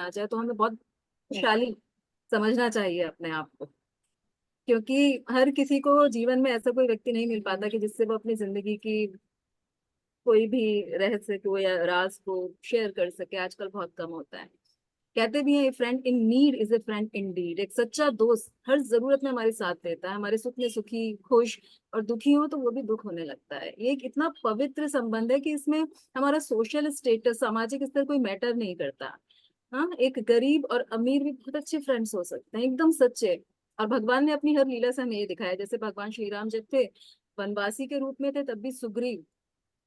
आ जाए तो हमें बहुत खुशहाली समझना चाहिए अपने आप को। क्योंकि हर किसी को जीवन में ऐसा कोई व्यक्ति नहीं मिल पाता कि जिससे वो अपनी जिंदगी की कोई भी रहस्य को या राज को शेयर कर सके। आजकल बहुत कम होता है। कहते भी हैं, a friend in need is a friend in deed. एक सच्चा दोस्त हर जरूरत में हमारे साथ रहता है, हमारे सुख में सुखी, खुश, और दुखी हो तो वो भी दुख होने लगता है। ये एक इतना पवित्र संबंध है कि इसमें हमारा सोशल स्टेटस, सामाजिक स्तर कोई मैटर नहीं करता। हाँ, एक गरीब और अमीर भी बहुत अच्छे फ्रेंड्स हो सकते हैं, एकदम सच्चे। और भगवान ने अपनी हर लीला से हमें ये दिखाया। जैसे भगवान श्री राम जब थे वनवासी के रूप में थे, तब भी सुग्रीव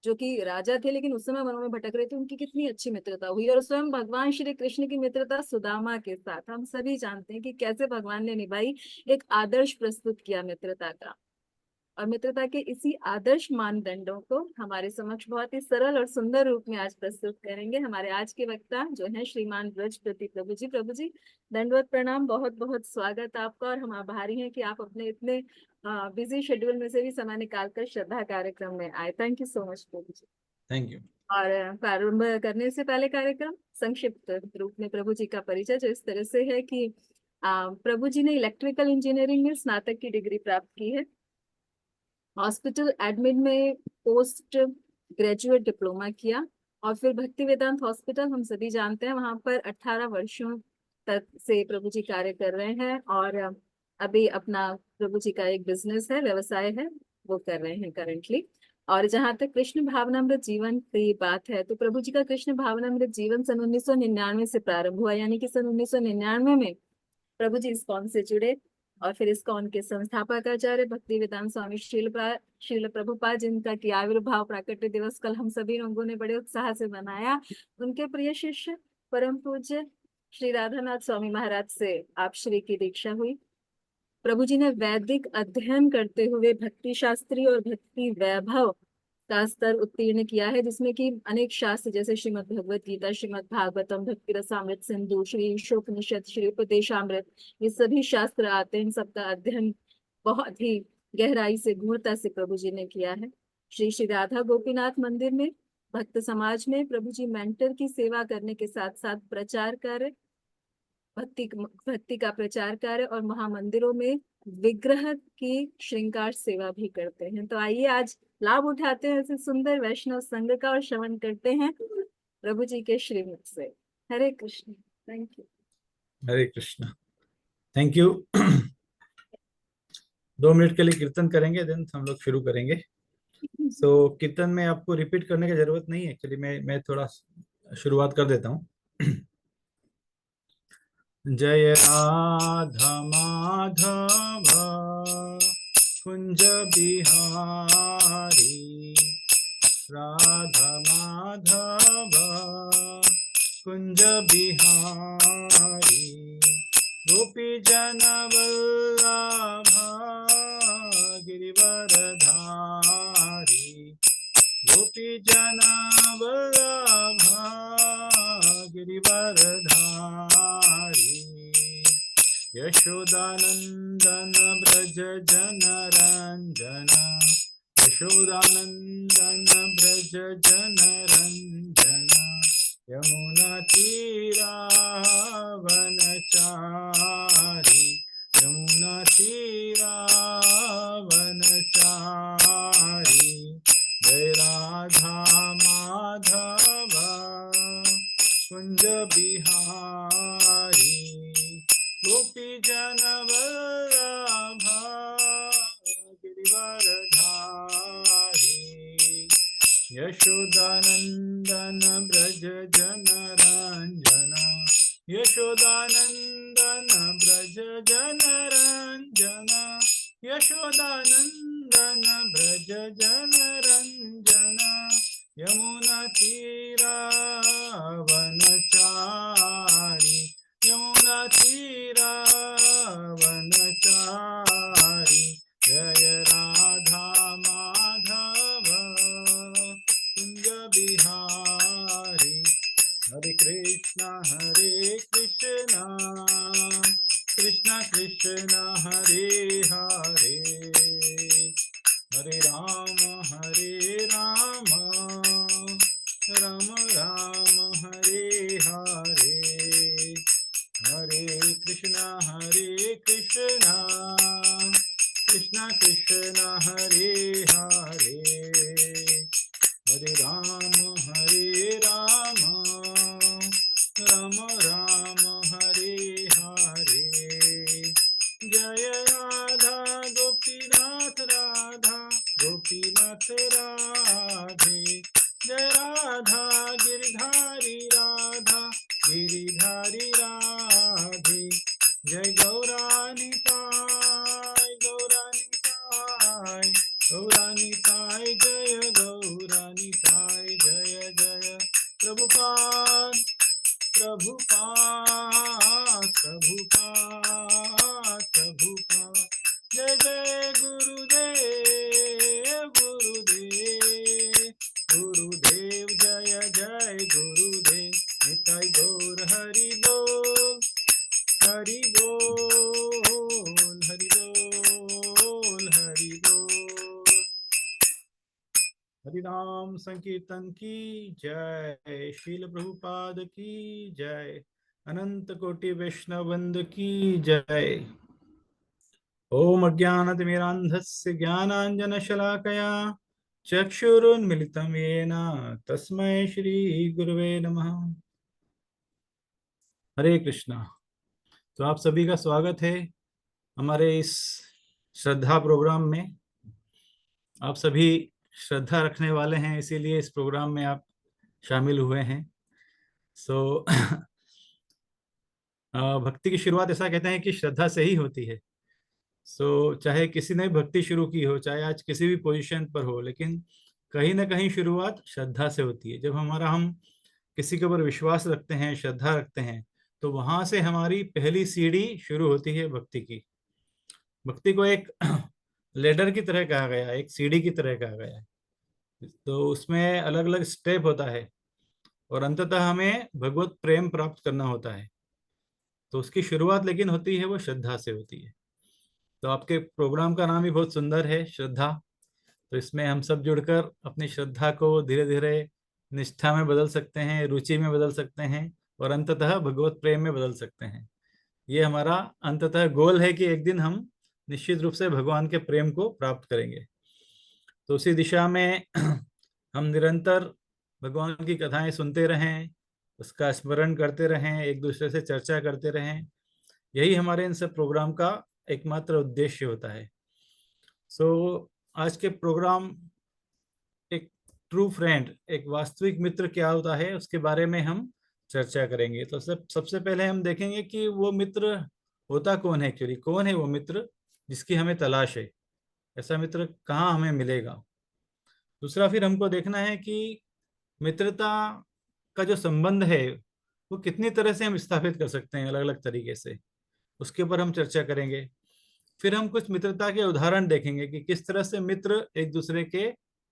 जो कि राजा थे लेकिन उस समय वनों में भटक रहे थे, उनकी कितनी अच्छी मित्रता हुई। और स्वयं भगवान श्री कृष्ण की मित्रता सुदामा के साथ हम सभी जानते हैं कि कैसे भगवान ने निभाई। एक आदर्श प्रस्तुत किया मित्रता का। और मित्रता के इसी आदर्श मानदंडों को हमारे समक्ष बहुत ही सरल और सुंदर रूप में आज प्रस्तुत करेंगे हमारे आज के वक्ता जो हैं श्रीमान ब्रजपति प्रभु जी। प्रभु जी, दंडवत प्रणाम, बहुत बहुत स्वागत आपका। और हम आभारी हैं कि आप अपने इतने बिजी शेड्यूल में से भी समय निकालकर श्रद्धा कार्यक्रम में आए। Thank you so much Prabhu ji. Thank you. और प्रारंभ करने से पहले कार्यक्रम संक्षिप्त रूप में प्रभु जी का परिचय जो इस तरह से है कि प्रभु जी ने इलेक्ट्रिकल इंजीनियरिंग में स्नातक की डिग्री प्राप्त की है। हॉस्पिटल एडमिन में पोस्ट ग्रेजुएट डिप्लोमा किया। और फिर भक्ति वेदांत हॉस्पिटल हम सभी जानते हैं, वहां पर 18 वर्षों तक से प्रभु जी कार्य कर रहे हैं। और अभी अपना प्रभु जी का एक बिजनेस है, व्यवसाय है, वो कर रहे हैं करेंटली। और जहां तक कृष्ण भावनामृत जीवन की बात है तो प्रभु जी का कृष्ण भावनामृत जीवन सन 1999 से प्रारंभ हुआ। यानी कि सन 1999 में प्रभु जी इस्कॉन से जुड़े। और फिर इस्कॉन के संस्थापक आचार्य भक्ति वेदांत स्वामी श्रील प्रभुपाद, जिनका कि आविर्भाव प्राकट्य दिवस कल हम सभी लोगों ने बड़े उत्साह से मनाया, उनके प्रिय शिष्य परम पूज्य श्री राधानाथ स्वामी महाराज से आप श्री की दीक्षा हुई। प्रभु जी ने वैदिक अध्ययन करते हुए भक्ति शास्त्री और भक्ति वैभव का स्तर उत्तीर्ण किया है, जिसमें कि अनेक शास्त्र जैसे श्रीमद् भगवत गीता, श्रीमद् भागवतम, भक्ति रसामृत सिंधु, श्री शोकनिषद, श्री उपदेशामृत, ये सभी शास्त्र आते हैं। इन सबका अध्ययन बहुत ही गहराई से, गूढ़ता से प्रभु जी ने किया है। श्री श्री राधा गोपीनाथ मंदिर में भक्त समाज में प्रभु जी मेंटर की सेवा करने के साथ साथ प्रचार कार्य, भक्ति का प्रचार कार्य और महामंदिरों में विग्रह की श्रृंगार सेवा भी करते हैं। तो आइए आज लाभ उठाते हैं ऐसे सुंदर वैष्णव संघ का और श्रवण करते हैं प्रभु जी के श्रीमुख से। Hare Krishna. Thank you. Hare Krishna. Thank you. 2 minute के लिए कीर्तन करेंगे, देन हम लोग शुरू करेंगे। कीर्तन में आपको रिपीट करने की जरूरत नहीं है। एक्चुअली मैं थोड़ा शुरुआत कर देता हूँ। जय राधा माधव कुंज बिहारी, राधा माधव कुंज बिहारी, गोपी जन वल्लभा गिरिवरधारी, गोपी जन वल्लभा गिरिवरधारी, यशोदानंदन ब्रज जनरंजन, यशोदानंदन ब्रज जनरंजन, यमुना तीरावनचारी, यमुना तीरावनचारी, जय राधा माधव कुंज बिहारी, गोपी जन वल्लभा गिरिवरधारी, यशोदानंदन ब्रज जनरंजन, यशोदानंदन ब्रज जनरंजन, यशोदानंदन ब्रज जनरंजन, यमुना तीरावनचारी, यमुना तीरावनचारी, जय राधा माधव कुंज बिहारी। हरे कृष्णा कृष्णा कृष्णा हरे हरे, हरे राम राम राम हरे हरे, हरे कृष्णा कृष्णा कृष्णा हरे हरे हरे राम राम राम हरे हरे जय राधा गोपीनाथ राधे जय राधा गिरधारी राधे जय गौरानिताय जय गौरानिताय जय जय प्रभुपाद जय जय गुरुदेव जय जय गुरुदेव निताय गौर हरि बोल हरि बोल हरि बोल हरि बोल हरि नाम संकीर्तन की जय शील प्रभुपाद की जय अनंत कोटि वैष्णव वृंद की जय ओम अज्ञानतिमिरान्धस्य ज्ञानाञ्जनशलाकया चक्षुरुन्मिलितं येन तस्मै श्री गुरुवे नमः। हरे कृष्णा। तो आप सभी का स्वागत है हमारे इस श्रद्धा प्रोग्राम में। आप सभी श्रद्धा रखने वाले हैं, इसीलिए इस प्रोग्राम में आप शामिल हुए हैं। सो भक्ति की शुरुआत ऐसा कहते हैं कि श्रद्धा से ही होती है। चाहे किसी ने भक्ति शुरू की हो, चाहे आज किसी भी पोजीशन पर हो, लेकिन कहीं ना कहीं शुरुआत श्रद्धा से होती है। जब हम किसी के ऊपर विश्वास रखते हैं, श्रद्धा रखते हैं, तो वहां से हमारी पहली सीढ़ी शुरू होती है भक्ति की। भक्ति को एक लेडर की तरह कहा गया है, एक सीढ़ी की तरह कहा गया है। तो उसमें अलग अलग स्टेप होता है और अंततः हमें भगवत प्रेम प्राप्त करना होता है। तो उसकी शुरुआत लेकिन होती है वो श्रद्धा से होती है। तो आपके प्रोग्राम का नाम ही बहुत सुंदर है, श्रद्धा। तो इसमें हम सब जुड़कर अपनी श्रद्धा को धीरे धीरे निष्ठा में बदल सकते हैं, रुचि में बदल सकते हैं और अंततः भगवत प्रेम में बदल सकते हैं। ये हमारा अंततः गोल है कि एक दिन हम निश्चित रूप से भगवान के प्रेम को प्राप्त करेंगे। तो उसी दिशा में हम निरंतर भगवान की कथाएं सुनते रहें, उसका स्मरण करते रहें, एक दूसरे से चर्चा करते रहें। यही हमारे इन सब प्रोग्राम का एकमात्र उद्देश्य होता है। आज के प्रोग्राम एक ट्रू फ्रेंड, एक वास्तविक मित्र क्या होता है, उसके बारे में हम चर्चा करेंगे। तो सबसे पहले हम देखेंगे कि वो मित्र होता कौन है, एक्चुअली कौन है वो मित्र जिसकी हमें तलाश है, ऐसा मित्र कहाँ हमें मिलेगा। दूसरा फिर हमको देखना है कि मित्रता का जो संबंध है वो कितनी तरह से हम स्थापित कर सकते हैं, अलग अलग तरीके से, उसके ऊपर हम चर्चा करेंगे। फिर हम कुछ मित्रता के उदाहरण देखेंगे कि किस तरह से मित्र एक दूसरे के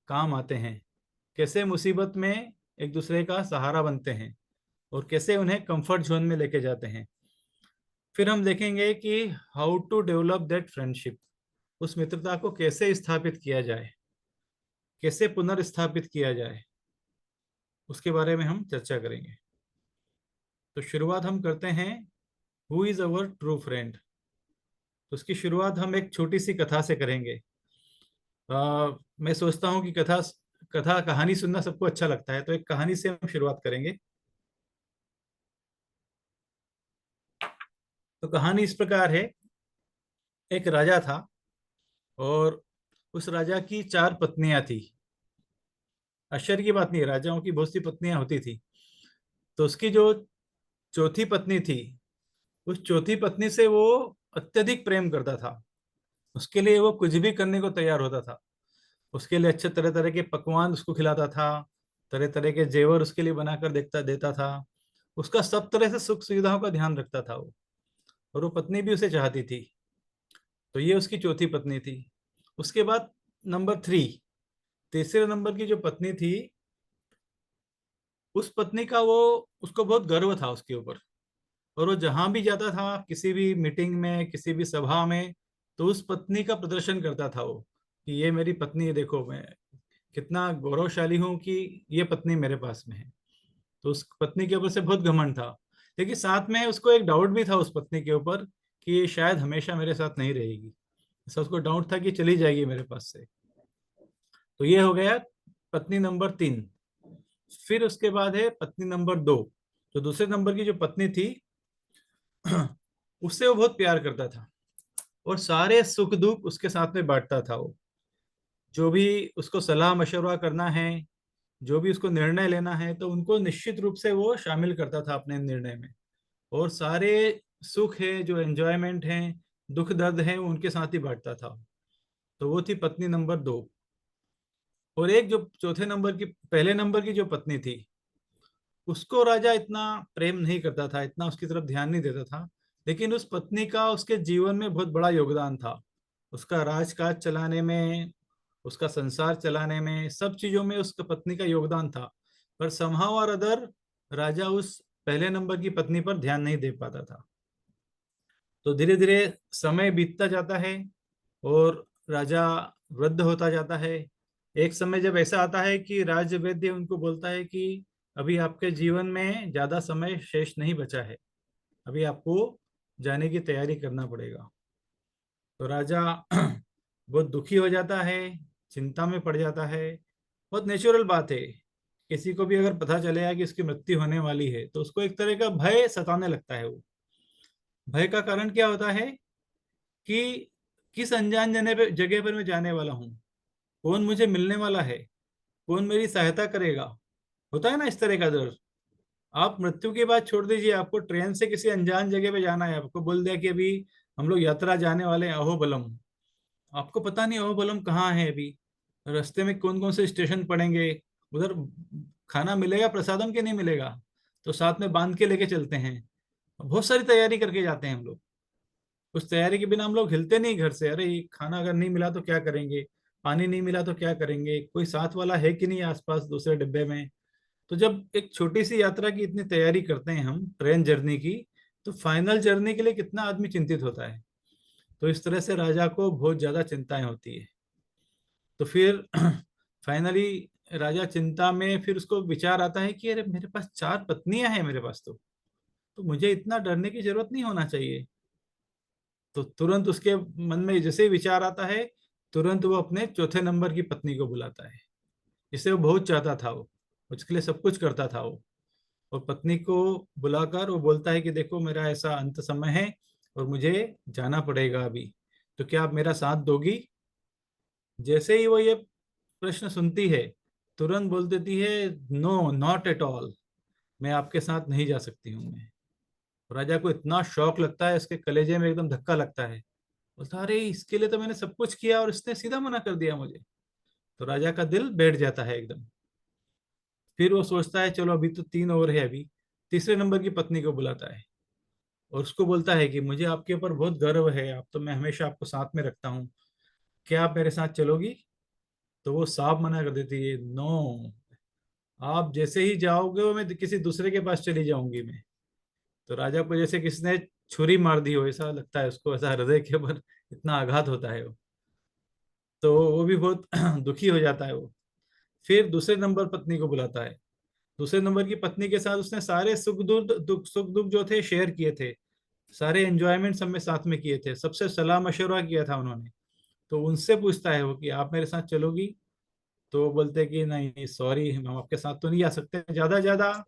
काम आते हैं, कैसे मुसीबत में एक दूसरे का सहारा बनते हैं और कैसे उन्हें कंफर्ट जोन में लेके जाते हैं। फिर हम देखेंगे कि how to develop that friendship, उस मित्रता को कैसे स्थापित किया जाए, कैसे पुनर्स्थापित किया जाए, उसके बारे में हम चर्चा करेंगे। तो शुरुआत हम करते हैं, who is our true friend. तो उसकी शुरुआत हम एक छोटी सी कथा से करेंगे। मैं सोचता हूँ कि कहानी सुनना सबको अच्छा लगता है, तो एक कहानी से हम शुरुआत करेंगे। तो कहानी इस प्रकार है, एक राजा था और उस राजा की 4 पत्नियां थी। आश्चर्य की बात नहीं, राजाओं की बहुत सी पत्नियां होती थी। तो उसकी जो चौथी पत्नी थी, उस चौथी पत्नी से वो अत्यधिक प्रेम करता था। उसके लिए वो कुछ भी करने को तैयार होता था। उसके लिए अच्छे तरह तरह के पकवान उसको खिलाता था, तरह तरह के जेवर उसके लिए बनाकर देता था। उसका सब तरह से सुख सुविधाओं का ध्यान रखता था वो, और वो पत्नी भी उसे चाहती थी। तो ये उसकी चौथी पत्नी थी। उसके बाद नंबर 3, तीसरे नंबर की जो पत्नी थी, उस पत्नी का उसको बहुत गर्व था उसके ऊपर। और वो जहां भी जाता था, किसी भी मीटिंग में, किसी भी सभा में, तो उस पत्नी का प्रदर्शन करता था वो कि ये मेरी पत्नी है, देखो मैं कितना गौरवशाली हूँ कि ये पत्नी मेरे पास में है। तो उस पत्नी के ऊपर से बहुत घमंड था। लेकिन साथ में उसको एक डाउट भी था उस पत्नी के ऊपर कि ये शायद हमेशा मेरे साथ नहीं रहेगी। ऐसा उसको डाउट था कि चली जाएगी मेरे पास से। तो ये हो गया पत्नी नंबर 3। फिर उसके बाद है पत्नी नंबर 2। जो दूसरे नंबर की जो पत्नी थी उससे वो बहुत प्यार करता था और सारे सुख दुख उसके साथ में बांटता था। वो जो भी उसको सलाह मशवरा करना है, जो भी उसको निर्णय लेना है, तो उनको निश्चित रूप से वो शामिल करता था अपने निर्णय में। और सारे सुख है, जो एंजॉयमेंट है, दुख दर्द है, वो उनके साथ ही बांटता था। तो वो थी पत्नी नंबर 2। और एक जो चौथे नंबर की, पहले नंबर की जो पत्नी थी, उसको राजा इतना प्रेम नहीं करता था, इतना उसकी तरफ ध्यान नहीं देता था। लेकिन उस पत्नी का उसके जीवन में बहुत बड़ा योगदान था। उसका राजकाज चलाने में, उसका संसार चलाने में, सब चीजों में उसका पत्नी का योगदान था। पर समहाउ और अदर राजा उस पहले नंबर की पत्नी पर ध्यान नहीं दे पाता था। तो धीरे धीरे समय बीतता जाता है और राजा वृद्ध होता जाता है। एक समय जब ऐसा आता है कि राज वैद्य उनको बोलता है कि अभी आपके जीवन में ज्यादा समय शेष नहीं बचा है, अभी आपको जाने की तैयारी करना पड़ेगा। तो राजा बहुत दुखी हो जाता है, चिंता में पड़ जाता है। बहुत नेचुरल बात है। किसी को भी अगर पता चलेगा कि इसकी मृत्यु होने वाली है तो उसको एक तरह का भय सताने लगता है। वो भय का कारण क्या होता है कि किस अनजान जगह पर मैं जाने वाला हूँ, कौन मुझे मिलने वाला है, कौन मेरी सहायता करेगा। होता है ना इस तरह का डर। आप मृत्यु की बात छोड़ दीजिए, आपको ट्रेन से किसी अनजान जगह पे जाना है, आपको बोल दिया कि अभी हम लोग यात्रा जाने वाले हैं अहोबलम। आपको पता नहीं अहोबलम कहाँ है, अभी रास्ते में कौन कौन से स्टेशन पड़ेंगे, उधर खाना मिलेगा प्रसादम के नहीं मिलेगा, तो साथ में बांध के लेके चलते हैं। बहुत सारी तैयारी करके जाते हैं हम लोग। उस तैयारी के बिना हम लोग हिलते नहीं घर से। अरे ये खाना अगर नहीं मिला तो क्या करेंगे, पानी नहीं मिला तो क्या करेंगे, कोई साथ वाला है कि नहीं आसपास दूसरे डिब्बे में। तो जब एक छोटी सी यात्रा की इतनी तैयारी करते हैं हम, ट्रेन जर्नी की, तो फाइनल जर्नी के लिए कितना आदमी चिंतित होता है। तो इस तरह से राजा को बहुत ज्यादा चिंताएं होती है। तो फिर फाइनली राजा चिंता में, फिर उसको विचार आता है कि अरे मेरे पास 4 पत्नियां हैं मेरे पास, तो मुझे इतना डरने की जरूरत नहीं होना चाहिए। तो तुरंत उसके मन में जैसे ही विचार आता है, तुरंत वो अपने चौथे नंबर की पत्नी को बुलाता है, जिसे वो बहुत चाहता था। वो उसके लिए सब कुछ करता था वो। और पत्नी को बुलाकर वो बोलता है कि देखो मेरा ऐसा अंत समय है और मुझे जाना पड़ेगा अभी, तो क्या आप मेरा साथ दोगी। जैसे ही वो ये प्रश्न सुनती है, तुरंत बोल देती है, नो नॉट एट ऑल, मैं आपके साथ नहीं जा सकती हूँ मैं। राजा को इतना शौक लगता है, इसके कलेजे में एकदम धक्का लगता है। बोलता अरे इसके लिए तो मैंने सब कुछ किया और इसने सीधा मना कर दिया मुझे। तो राजा का दिल बैठ जाता है एकदम। फिर वो सोचता है चलो अभी तो 3 और है, अभी तीसरे नंबर की पत्नी को बुलाता है और उसको बोलता है कि मुझे आपके ऊपर बहुत गर्व है, आप तो, मैं हमेशा आपको साथ में रखता हूँ, क्या आप मेरे साथ चलोगी। तो वो साफ मना कर देती है, नो, आप जैसे ही जाओगे वो मैं किसी दूसरे के पास चली जाऊंगी मैं। तो राजा को जैसे किसी ने छुरी मार दी हो ऐसा लगता है उसको, ऐसा हृदय के ऊपर इतना आघात होता है वो। तो वो भी बहुत दुखी हो जाता है वो। फिर दूसरे नंबर पत्नी को बुलाता है। दूसरे नंबर की पत्नी के साथ उसने सारे सुख दुख जो थे शेयर किए थे, सारे एंजॉयमेंट सब में साथ में किए थे, सबसे सलाह मशवरा किया था उन्होंने। तो उनसे पूछता है वो कि आप मेरे साथ चलोगी। तो वो बोलते हैं कि नहीं सॉरी, हम आपके साथ तो नहीं जा सकते, ज्यादा ज्यादा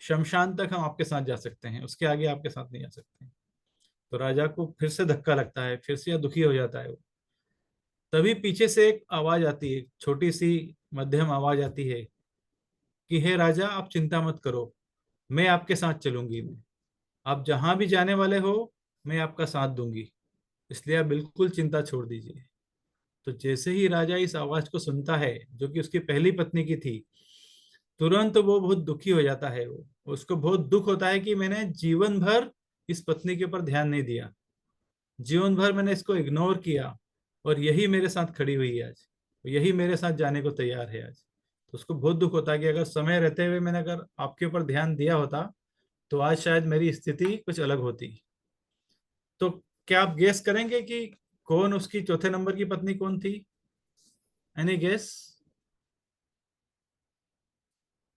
शमशान तक हम आपके साथ जा सकते हैं, उसके आगे आपके साथ नहीं जा सकते। तो राजा को फिर से धक्का लगता है, फिर से दुखी हो जाता है वो। तभी पीछे से एक आवाज आती है, छोटी सी मध्यम आवाज आती है कि हे राजा आप चिंता मत करो, मैं आपके साथ चलूंगी। मैं, आप जहां भी जाने वाले हो मैं आपका साथ दूंगी, इसलिए आप बिल्कुल चिंता छोड़ दीजिए। तो जैसे ही राजा इस आवाज को सुनता है, जो कि उसकी पहली पत्नी की थी, तुरंत वो बहुत दुखी हो जाता है। वो, उसको बहुत दुख होता है कि मैंने जीवन भर इस पत्नी के ऊपर ध्यान नहीं दिया, जीवन भर मैंने इसको इग्नोर किया, और यही मेरे साथ खड़ी हुई है आज, यही मेरे साथ जाने को तैयार है आज। तो उसको बहुत दुख होता है कि अगर समय रहते हुए मैंने अगर आपके ऊपर ध्यान दिया होता तो आज शायद मेरी स्थिति कुछ अलग होती। तो क्या आप गेस करेंगे कि कौन उसकी चौथे नंबर की पत्नी कौन थी? Any guess?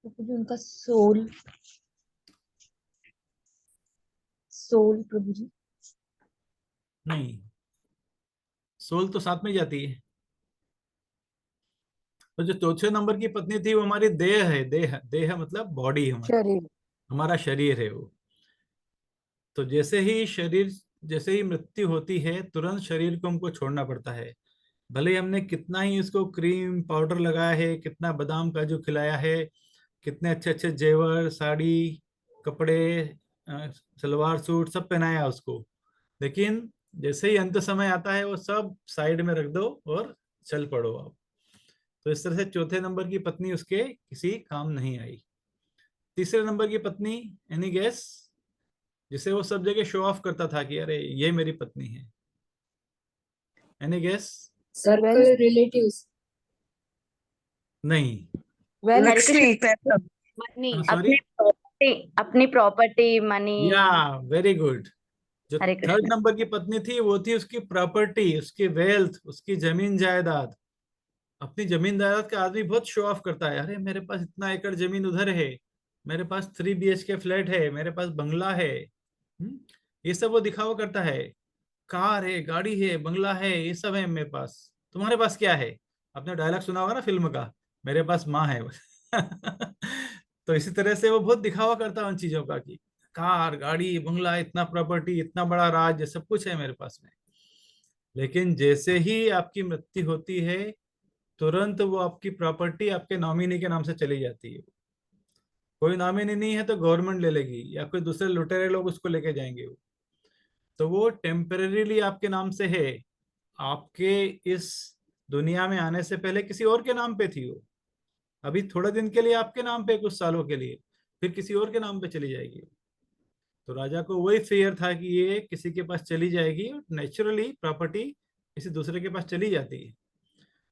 प्रभु जी उनका सोल, सोल प्रभु जी। नहीं, सोल तो साथ में जाती है। तो जो चौथे नंबर की पत्नी थी वो हमारी देह है, देह, देह मतलब बॉडी, हमारी, शरीर। हमारा शरीर है वो। तो जैसे ही शरीर, जैसे ही मृत्यु होती है तुरंत शरीर को हमको छोड़ना पड़ता है। भले ही हमने कितना ही उसको क्रीम पाउडर लगाया है, कितना बादाम काजू खिलाया है, कितने अच्छे अच्छे जेवर, साड़ी, कपड़े, सलवार सूट सब पहनाया उसको, लेकिन जैसे ही अंत समय आता है वो सब साइड में रख दो और चल पड़ो आप। तो इस तरह से चौथे नंबर की पत्नी उसके किसी काम नहीं आई। तीसरे नंबर की पत्नी, एनी गेस, जिसे वो सब जगह शो ऑफ करता था कि अरे ये मेरी पत्नी है, any guess? Circle, Wealth. Relatives, नहीं। वेल्थ। लक्ष्मी, मनी, सॉरी, अपनी property, money. Yeah, very good. जो हरे थर्ड कृष्ण। नंबर की पत्नी थी वो थी उसकी प्रॉपर्टी, उसकी वेल्थ, उसकी जमीन जायदाद। अपनी जमीन जायदाद का आदमी बहुत शो ऑफ करता है, अरे मेरे पास इतना एकड़ जमीन उधर है, मेरे पास 3 BHK फ्लैट है, मेरे पास बंगला है। ये सब वो दिखावा करता है, कार है, गाड़ी है, बंगला है, ये सब है मेरे पास, तुम्हारे पास क्या है? आपने डायलॉग सुना होगा ना फिल्म का, मेरे पास माँ है। तो इसी तरह से वो बहुत दिखावा करता है उन चीजों का कि कार, गाड़ी, बंगला, इतना प्रॉपर्टी, इतना बड़ा राज्य, सब कुछ है मेरे पास में। लेकिन जैसे ही आपकी मृत्यु होती है तुरंत वो आपकी प्रॉपर्टी आपके नॉमिनी के नाम से चली जाती है। कोई नॉमिनी नहीं है तो गवर्नमेंट ले लेगी या कोई दूसरे लुटेरे लोग उसको लेके जाएंगे वो। तो वो टेम्परेरीली आपके नाम से है, आपके इस दुनिया में आने से पहले किसी और के नाम पे थी वो। अभी थोड़े दिन के लिए आपके नाम पे, कुछ सालों के लिए, फिर किसी और के नाम पे चली जाएगी। तो राजा को वही फियर था कि ये किसी के पास चली जाएगी, और नेचुरली प्रॉपर्टी किसी दूसरे के पास चली जाती है।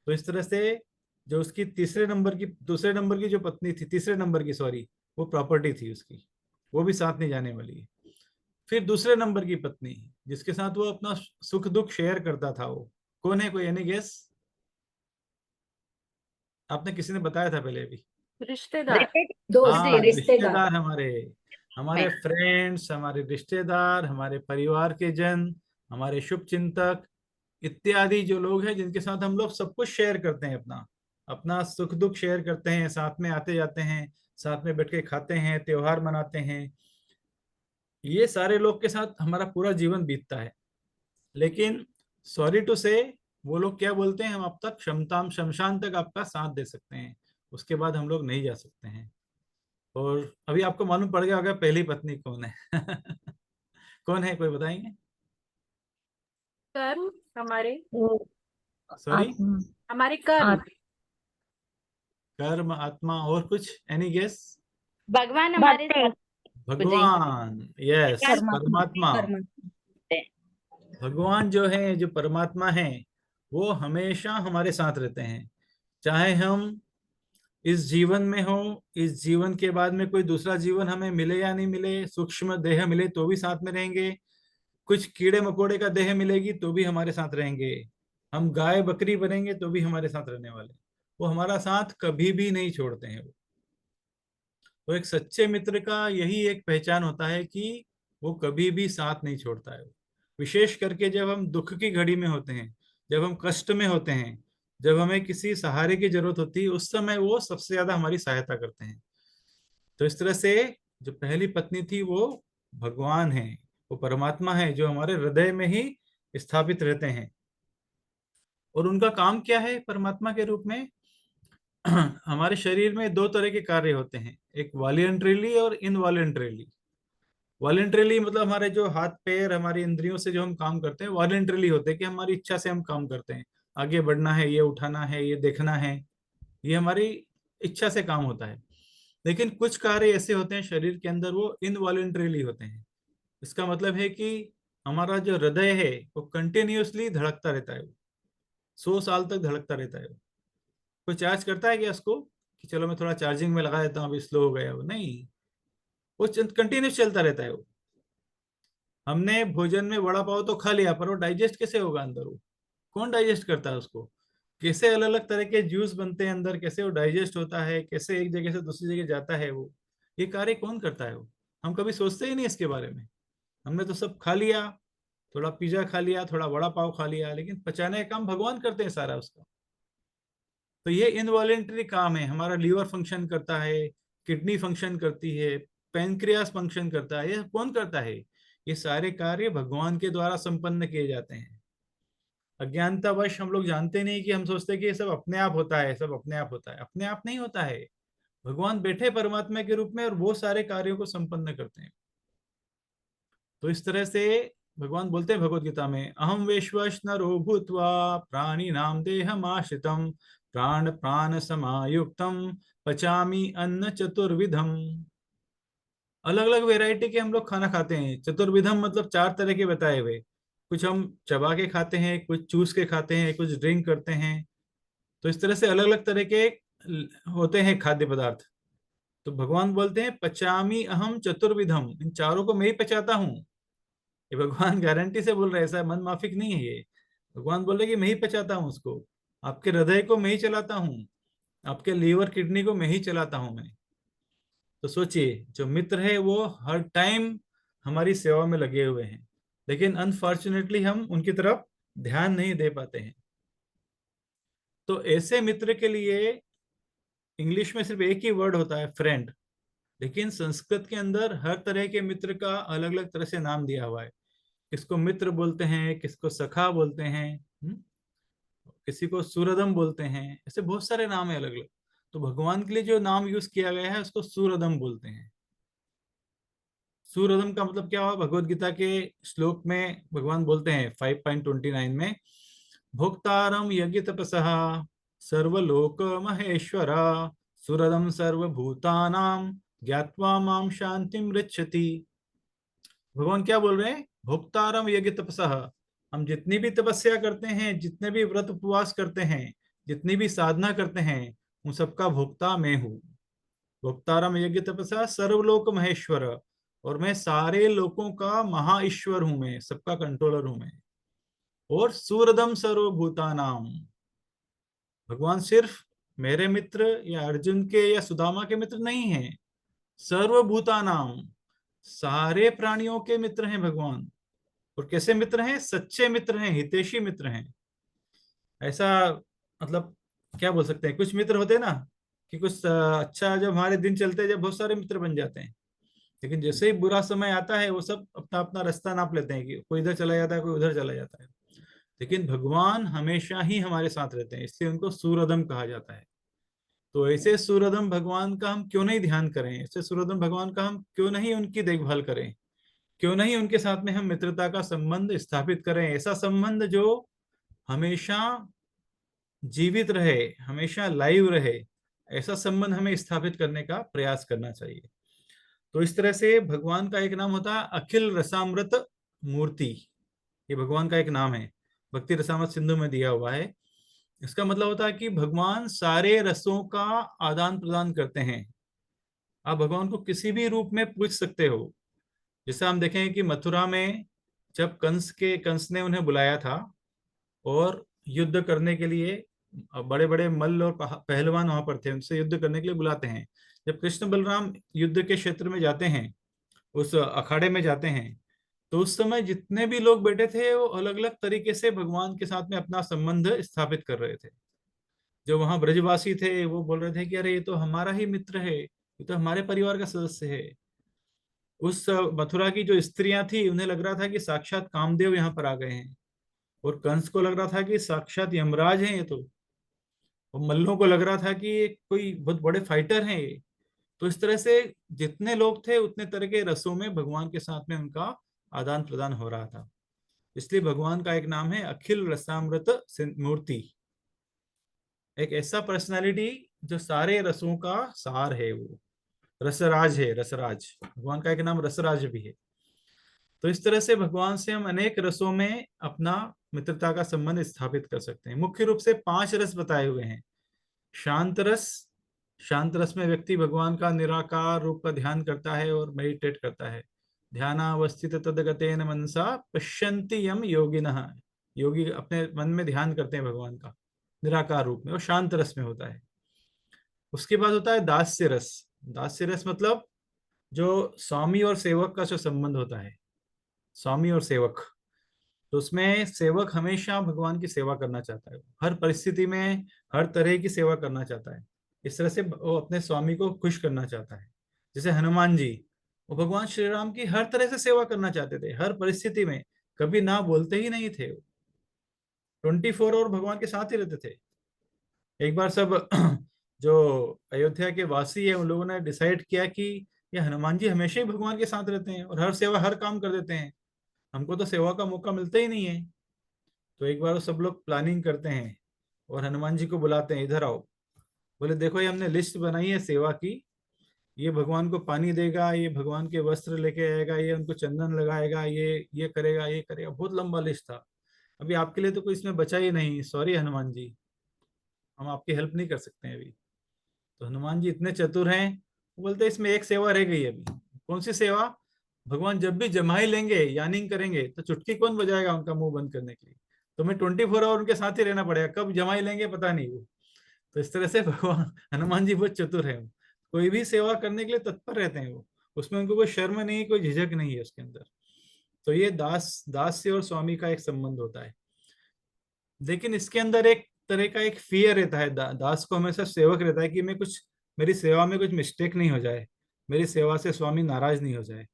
तो इस तरह से जो उसकी तीसरे नंबर की, दूसरे नंबर की जो पत्नी थी, तीसरे नंबर की सॉरी, वो प्रॉपर्टी थी उसकी, वो भी साथ नहीं जाने वाली है। फिर दूसरे नंबर की पत्नी जिसके साथ वो अपना सुख दुख शेयर करता था, वो कौन है? कोई एनी गेस? आपने किसी ने बताया था पहले अभी? रिश्तेदार, दोस्त, हाँ, रिश्तेदार। रिश्तेदार, हमारे हमारे फ्रेंड्स, हमारे रिश्तेदार, हमारे परिवार के जन, हमारे शुभ चिंतक इत्यादि जो लोग हैं जिनके साथ हम लोग सब कुछ शेयर करते हैं, अपना अपना सुख दुख शेयर करते हैं, साथ में आते जाते हैं, साथ में बैठ के खाते हैं, त्योहार मनाते हैं, ये सारे लोग के साथ हमारा पूरा जीवन बीतता है। लेकिन सॉरी टू से, वो लोग क्या बोलते हैं, हम अब तक शमशान तक आपका साथ दे सकते हैं, उसके बाद हम लोग नहीं जा सकते हैं। और अभी आपको मालूम पड़ गया होगा पहली पत्नी कौन है। कौन है, कोई बताएंगे? कर्म, हमारे सॉरी, आत्मा। हमारे कर्म। आत्मा। कर्म, आत्मा, और कुछ एनी गेस? भगवान हमारे साथ भगवान, यस, परमात्मा। परमात्मा। भगवान जो है, जो परमात्मा है, वो हमेशा हमारे साथ रहते हैं, चाहे हम इस जीवन में हो, इस जीवन के बाद में कोई दूसरा जीवन हमें मिले या नहीं मिले, सूक्ष्म देह मिले तो भी साथ में रहेंगे, कुछ कीड़े मकोड़े का देह मिलेगी तो भी हमारे साथ रहेंगे, हम गाय बकरी बनेंगे तो भी हमारे साथ रहने वाले, वो हमारा साथ कभी भी नहीं छोड़ते हैं वो। तो एक सच्चे मित्र का यही एक पहचान होता है कि वो कभी भी साथ नहीं छोड़ता है। विशेष करके जब हम दुख की घड़ी में होते हैं, जब हम कष्ट में होते हैं, जब हमें किसी सहारे की जरूरत होती है, उस समय वो सबसे ज्यादा हमारी सहायता करते हैं। तो इस तरह से जो पहली पत्नी थी वो भगवान है, वो परमात्मा है जो हमारे हृदय में ही स्थापित रहते हैं। और उनका काम क्या है परमात्मा के रूप में? हमारे शरीर में दो तरह के कार्य होते हैं, एक वॉलेंट्रीली और इनवॉलेंट्रीली। वॉलेंट्रीली मतलब हमारे जो हाथ पैर, हमारी इंद्रियों से जो हम काम करते हैं, वॉलेंट्रीली होते हैं कि हमारी इच्छा से हम काम करते हैं, आगे बढ़ना है, ये उठाना है, ये देखना है, ये हमारी इच्छा से काम होता है। लेकिन कुछ कार्य ऐसे होते हैं शरीर के अंदर, वो इनवॉलेंट्रीली होते हैं। इसका मतलब है कि हमारा जो हृदय है वो कंटिन्यूअसली धड़कता रहता है, 100 साल तक धड़कता रहता है। कोई चार्ज करता है क्या उसको कि चलो मैं थोड़ा चार्जिंग में लगा देता हूँ, अभी स्लो हो गया? वो नहीं, वो कंटिन्यूस चलता रहता है वो। हमने भोजन में वड़ा पाव तो खा लिया, पर वो डाइजेस्ट कैसे होगा अंदर? वो कौन डाइजेस्ट करता है उसको? कैसे अलग अलग तरह के जूस बनते हैं अंदर, कैसे वो डाइजेस्ट होता है, कैसे एक जगह से दूसरी जगह जाता है वो, ये कार्य कौन करता है वो? हम कभी सोचते ही नहीं इसके बारे में। हमने तो सब खा लिया, थोड़ा पिज्जा खा लिया, थोड़ा वड़ा पाव खा लिया, लेकिन पचाने का काम भगवान करते हैं सारा उसका। तो ये इनवॉलेंटरी काम है। हमारा लीवर फंक्शन करता है, किडनी फंक्शन करती है, पैनक्रियास फंक्शन करता है। ये कौन करता है? ये सारे कार्य भगवान के द्वारा संपन्न किए जाते हैं। अज्ञानतावश हम लोग जानते नहीं, कि हम सोचते हैं कि ये सब अपने आप होता है, सब अपने आप होता है। अपने आप नहीं होता है। भगवान बैठे परमात्मा के रूप में और वो सारे कार्यों को संपन्न करते हैं। तो इस तरह से भगवान बोलते हैं भगवत गीता में, अहम वैश्वानरो भूत्वा प्राणी नाम देहम आश्रितम प्राण प्राण समायुक्तम पचामी अन्न चतुर्विधम। अलग अलग वैरायटी के हम लोग खाना खाते हैं। चतुर्विधम मतलब 4 तरह के बताए हुए। कुछ हम चबा के खाते हैं, कुछ चूस के खाते हैं, कुछ ड्रिंक करते हैं। तो इस तरह से अलग अलग तरह के होते हैं खाद्य पदार्थ। तो भगवान बोलते हैं पचामी अहम चतुर्विधम, इन चारों को मैं ही पचाता हूँ। ये भगवान गारंटी से बोल रहे हैं, ऐसा मन माफिक नहीं है ये। भगवान बोल रहे कि मैं ही पचाता हूँ उसको। आपके हृदय को मैं ही चलाता हूँ, आपके लीवर किडनी को मैं ही चलाता हूँ मैं। तो सोचिए, जो मित्र है वो हर टाइम हमारी सेवा में लगे हुए हैं, लेकिन अनफॉर्चुनेटली हम उनकी तरफ ध्यान नहीं दे पाते हैं। तो ऐसे मित्र के लिए इंग्लिश में सिर्फ एक ही वर्ड होता है, फ्रेंड। लेकिन संस्कृत के अंदर हर तरह के मित्र का अलग अलग तरह से नाम दिया हुआ है। किसको मित्र बोलते हैं, किसको सखा बोलते हैं, किसी को सूरदम बोलते हैं। ऐसे बहुत सारे नाम है अलग अलग। तो भगवान के लिए जो नाम यूज किया गया है उसको सूरदम बोलते हैं। सूरदम का मतलब क्या हुआ? भगवत गीता के श्लोक में भगवान बोलते हैं 5.29 में, भोक्तारम यज्ञ तपसः सर्वलोक महेश्वरा सुरदम सर्वभूतानाम ज्ञात्वा माम शांति मृच्छति। भगवान क्या बोल रहे हैं? भोक्तारम यज्ञ तपसः, हम जितनी भी तपस्या करते हैं, जितने भी व्रत उपवास करते हैं, जितनी भी साधना करते हैं, उन सबका भोक्ता मैं हूँ। भोक्तारम यज्ञ तपस्या सर्वलोक महेश्वर, और मैं सारे लोगों का महा ईश्वर हूं, मैं सबका कंट्रोलर हूं मैं। और सूरदम सर्वभूतानाम, भगवान सिर्फ मेरे मित्र या अर्जुन के या सुदामा के मित्र नहीं हैं, सर्वभूतानाम, सारे प्राणियों के मित्र हैं भगवान। और कैसे मित्र हैं? सच्चे मित्र हैं, हितैषी मित्र हैं। ऐसा मतलब क्या बोल सकते हैं, कुछ मित्र होते हैं ना कि कुछ अच्छा जब हमारे दिन चलते हैं, जब बहुत सारे मित्र बन जाते हैं, लेकिन जैसे ही बुरा समय आता है वो सब अपना अपना रास्ता नाप लेते हैं, कि कोई इधर चला जाता है, कोई उधर चला जाता है। लेकिन भगवान हमेशा ही हमारे साथ रहते हैं, इसलिए उनको सूरदम कहा जाता है। तो ऐसे सूरदम भगवान का हम क्यों नहीं ध्यान करें? ऐसे सूरदम भगवान का हम क्यों नहीं उनकी देखभाल करें? क्यों नहीं उनके साथ में हम मित्रता का संबंध स्थापित करें? ऐसा संबंध जो हमेशा जीवित रहे, हमेशा लाइव रहे, ऐसा संबंध हमें स्थापित करने का प्रयास करना चाहिए। तो इस तरह से भगवान का एक नाम होता है अखिल रसामृत मूर्ति। ये भगवान का एक नाम है, भक्ति रसामृत सिंधु में दिया हुआ है। इसका मतलब होता है कि भगवान सारे रसों का आदान प्रदान करते हैं। आप भगवान को किसी भी रूप में पूछ सकते हो। जैसे हम देखें कि मथुरा में जब कंस ने उन्हें बुलाया था और युद्ध करने के लिए, बड़े बड़े मल्ल और पहलवान वहां पर थे, उनसे युद्ध करने के लिए बुलाते हैं। जब कृष्ण बलराम युद्ध के क्षेत्र में जाते हैं, उस अखाड़े में जाते हैं, तो उस समय जितने भी लोग बैठे थे वो अलग अलग तरीके से भगवान के साथ में अपना संबंध स्थापित कर रहे थे। जो वहां ब्रजवासी थे वो बोल रहे थे कि अरे ये तो हमारा ही मित्र है, ये तो हमारे परिवार का सदस्य है। उस मथुरा की जो स्त्रियां थी उन्हें लग रहा था कि साक्षात कामदेव यहाँ पर आ गए हैं, और कंस को लग रहा था कि साक्षात यमराज हैं ये तो, और मल्लों को लग रहा था कि ये कोई बहुत बड़े फाइटर हैं ये। तो इस तरह से जितने लोग थे उतने तरह के रसों में भगवान के साथ में उनका आदान प्रदान हो रहा था। इसलिए भगवान का एक नाम है अखिल रसामृत मूर्ति। एक ऐसा पर्सनालिटी जो सारे रसों का सार है, वो रसराज है, रसराज। भगवान का एक नाम रसराज भी है। तो इस तरह से भगवान से हम अनेक रसों में अपना मित्रता का संबंध स्थापित कर सकते हैं। मुख्य रूप से 5 रस बताए हुए हैं। शांत रस, शांत रस में व्यक्ति भगवान का निराकार रूप का ध्यान करता है और मेडिटेट करता है। ध्यानावस्थित तदगतेन मनसा पश्यन्ति यम योगिनः, योगी अपने मन में ध्यान करते हैं भगवान का निराकार रूप में, और शांत रस में होता है। उसके बाद होता है दास्य रस। दास्य रस मतलब जो स्वामी और सेवक का जो संबंध होता है, स्वामी और सेवक, तो उसमें सेवक हमेशा भगवान की सेवा करना चाहता है, हर परिस्थिति में हर तरह की सेवा करना चाहता है। इस तरह से वो अपने स्वामी को खुश करना चाहता है। जैसे हनुमान जी, वो भगवान श्री राम की हर तरह से सेवा करना चाहते थे, हर परिस्थिति में, कभी ना बोलते ही नहीं थे। 24 आवर भगवान के साथ ही रहते थे। एक बार सब जो अयोध्या के वासी है उन लोगों ने डिसाइड किया कि ये हनुमान जी हमेशा ही भगवान के साथ रहते हैं और हर सेवा हर काम कर देते हैं, हमको तो सेवा का मौका मिलता ही नहीं है। तो एक बार वो सब लोग प्लानिंग करते हैं और हनुमान जी को बुलाते हैं, इधर आओ। बोले देखो ये हमने लिस्ट बनाई है सेवा की, ये भगवान को पानी देगा, ये भगवान के वस्त्र लेके आएगा, ये उनको चंदन लगाएगा, ये करेगा, ये करेगा। बहुत लंबा लिस्ट था। अभी आपके लिए तो कोई इसमें बचा ही नहीं, सॉरी हनुमान जी, हम आपकी हेल्प नहीं कर सकते हैं अभी। तो हनुमान जी इतने चतुर हैं, वो बोलते इसमें एक सेवा रह गई अभी। कौन सी सेवा? भगवान जब भी जमाई लेंगे, यानिंग करेंगे, तो चुटकी कौन बजाएगा उनका मुंह बंद करने के लिए? तो मैं 24 आवर उनके साथ ही रहना पड़ेगा, कब जमाई लेंगे पता नहीं वो। तो इस तरह से भगवान हनुमान जी बहुत चतुर है, कोई भी सेवा करने के लिए तत्पर रहते हैं वो, उसमें उनको कोई शर्म नहीं, कोई झिझक नहीं है उसके अंदर। तो ये दास से और स्वामी का एक संबंध होता है। लेकिन इसके अंदर एक तरह का एक फियर रहता है, दास को हमेशा सेवक रहता है कि मैं कुछ, मेरी सेवा में कुछ मिस्टेक नहीं हो जाए, मेरी सेवा से स्वामी नाराज नहीं हो जाए।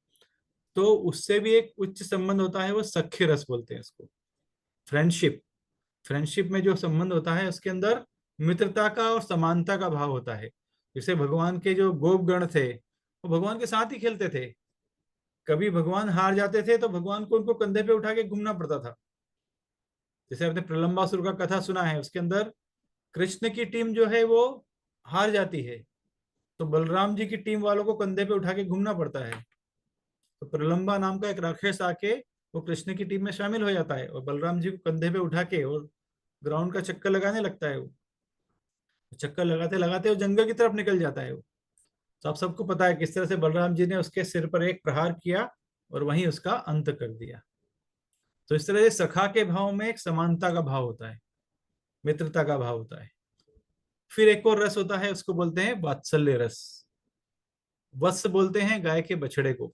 तो उससे भी एक उच्च संबंध होता है, वो सख्य रस बोलते हैं इसको, फ्रेंडशिप। फ्रेंडशिप में जो संबंध होता है उसके अंदर मित्रता का और समानता का भाव होता है। जैसे भगवान के जो गोपगण थे वो भगवान के साथ ही खेलते थे, कभी भगवान हार जाते थे तो भगवान को उनको कंधे पे उठा के घूमना पड़ता था। जैसे आपने प्रलंबासुर का कथा सुना है, उसके अंदर कृष्ण की टीम जो है वो हार जाती है, तो बलराम जी की टीम वालों को कंधे पे उठा के घूमना पड़ता है। तो प्रलंबा नाम का एक राक्षस आके वो कृष्ण की टीम में शामिल हो जाता है और बलराम जी को कंधे पे उठा के और ग्राउंड का चक्कर लगाने लगता है। वो चक्कर लगाते लगाते वो जंगल की तरफ निकल जाता है वो। तो आप सबको पता है किस तरह से बलराम जी ने उसके सिर पर एक प्रहार किया और वहीं उसका अंत कर दिया। तो इस तरह से सखा के भाव में एक समानता का भाव होता है, मित्रता का भाव होता है। फिर एक और रस होता है, उसको बोलते हैं वात्सल्य रस। वत्स बोलते हैं गाय के बछड़े को।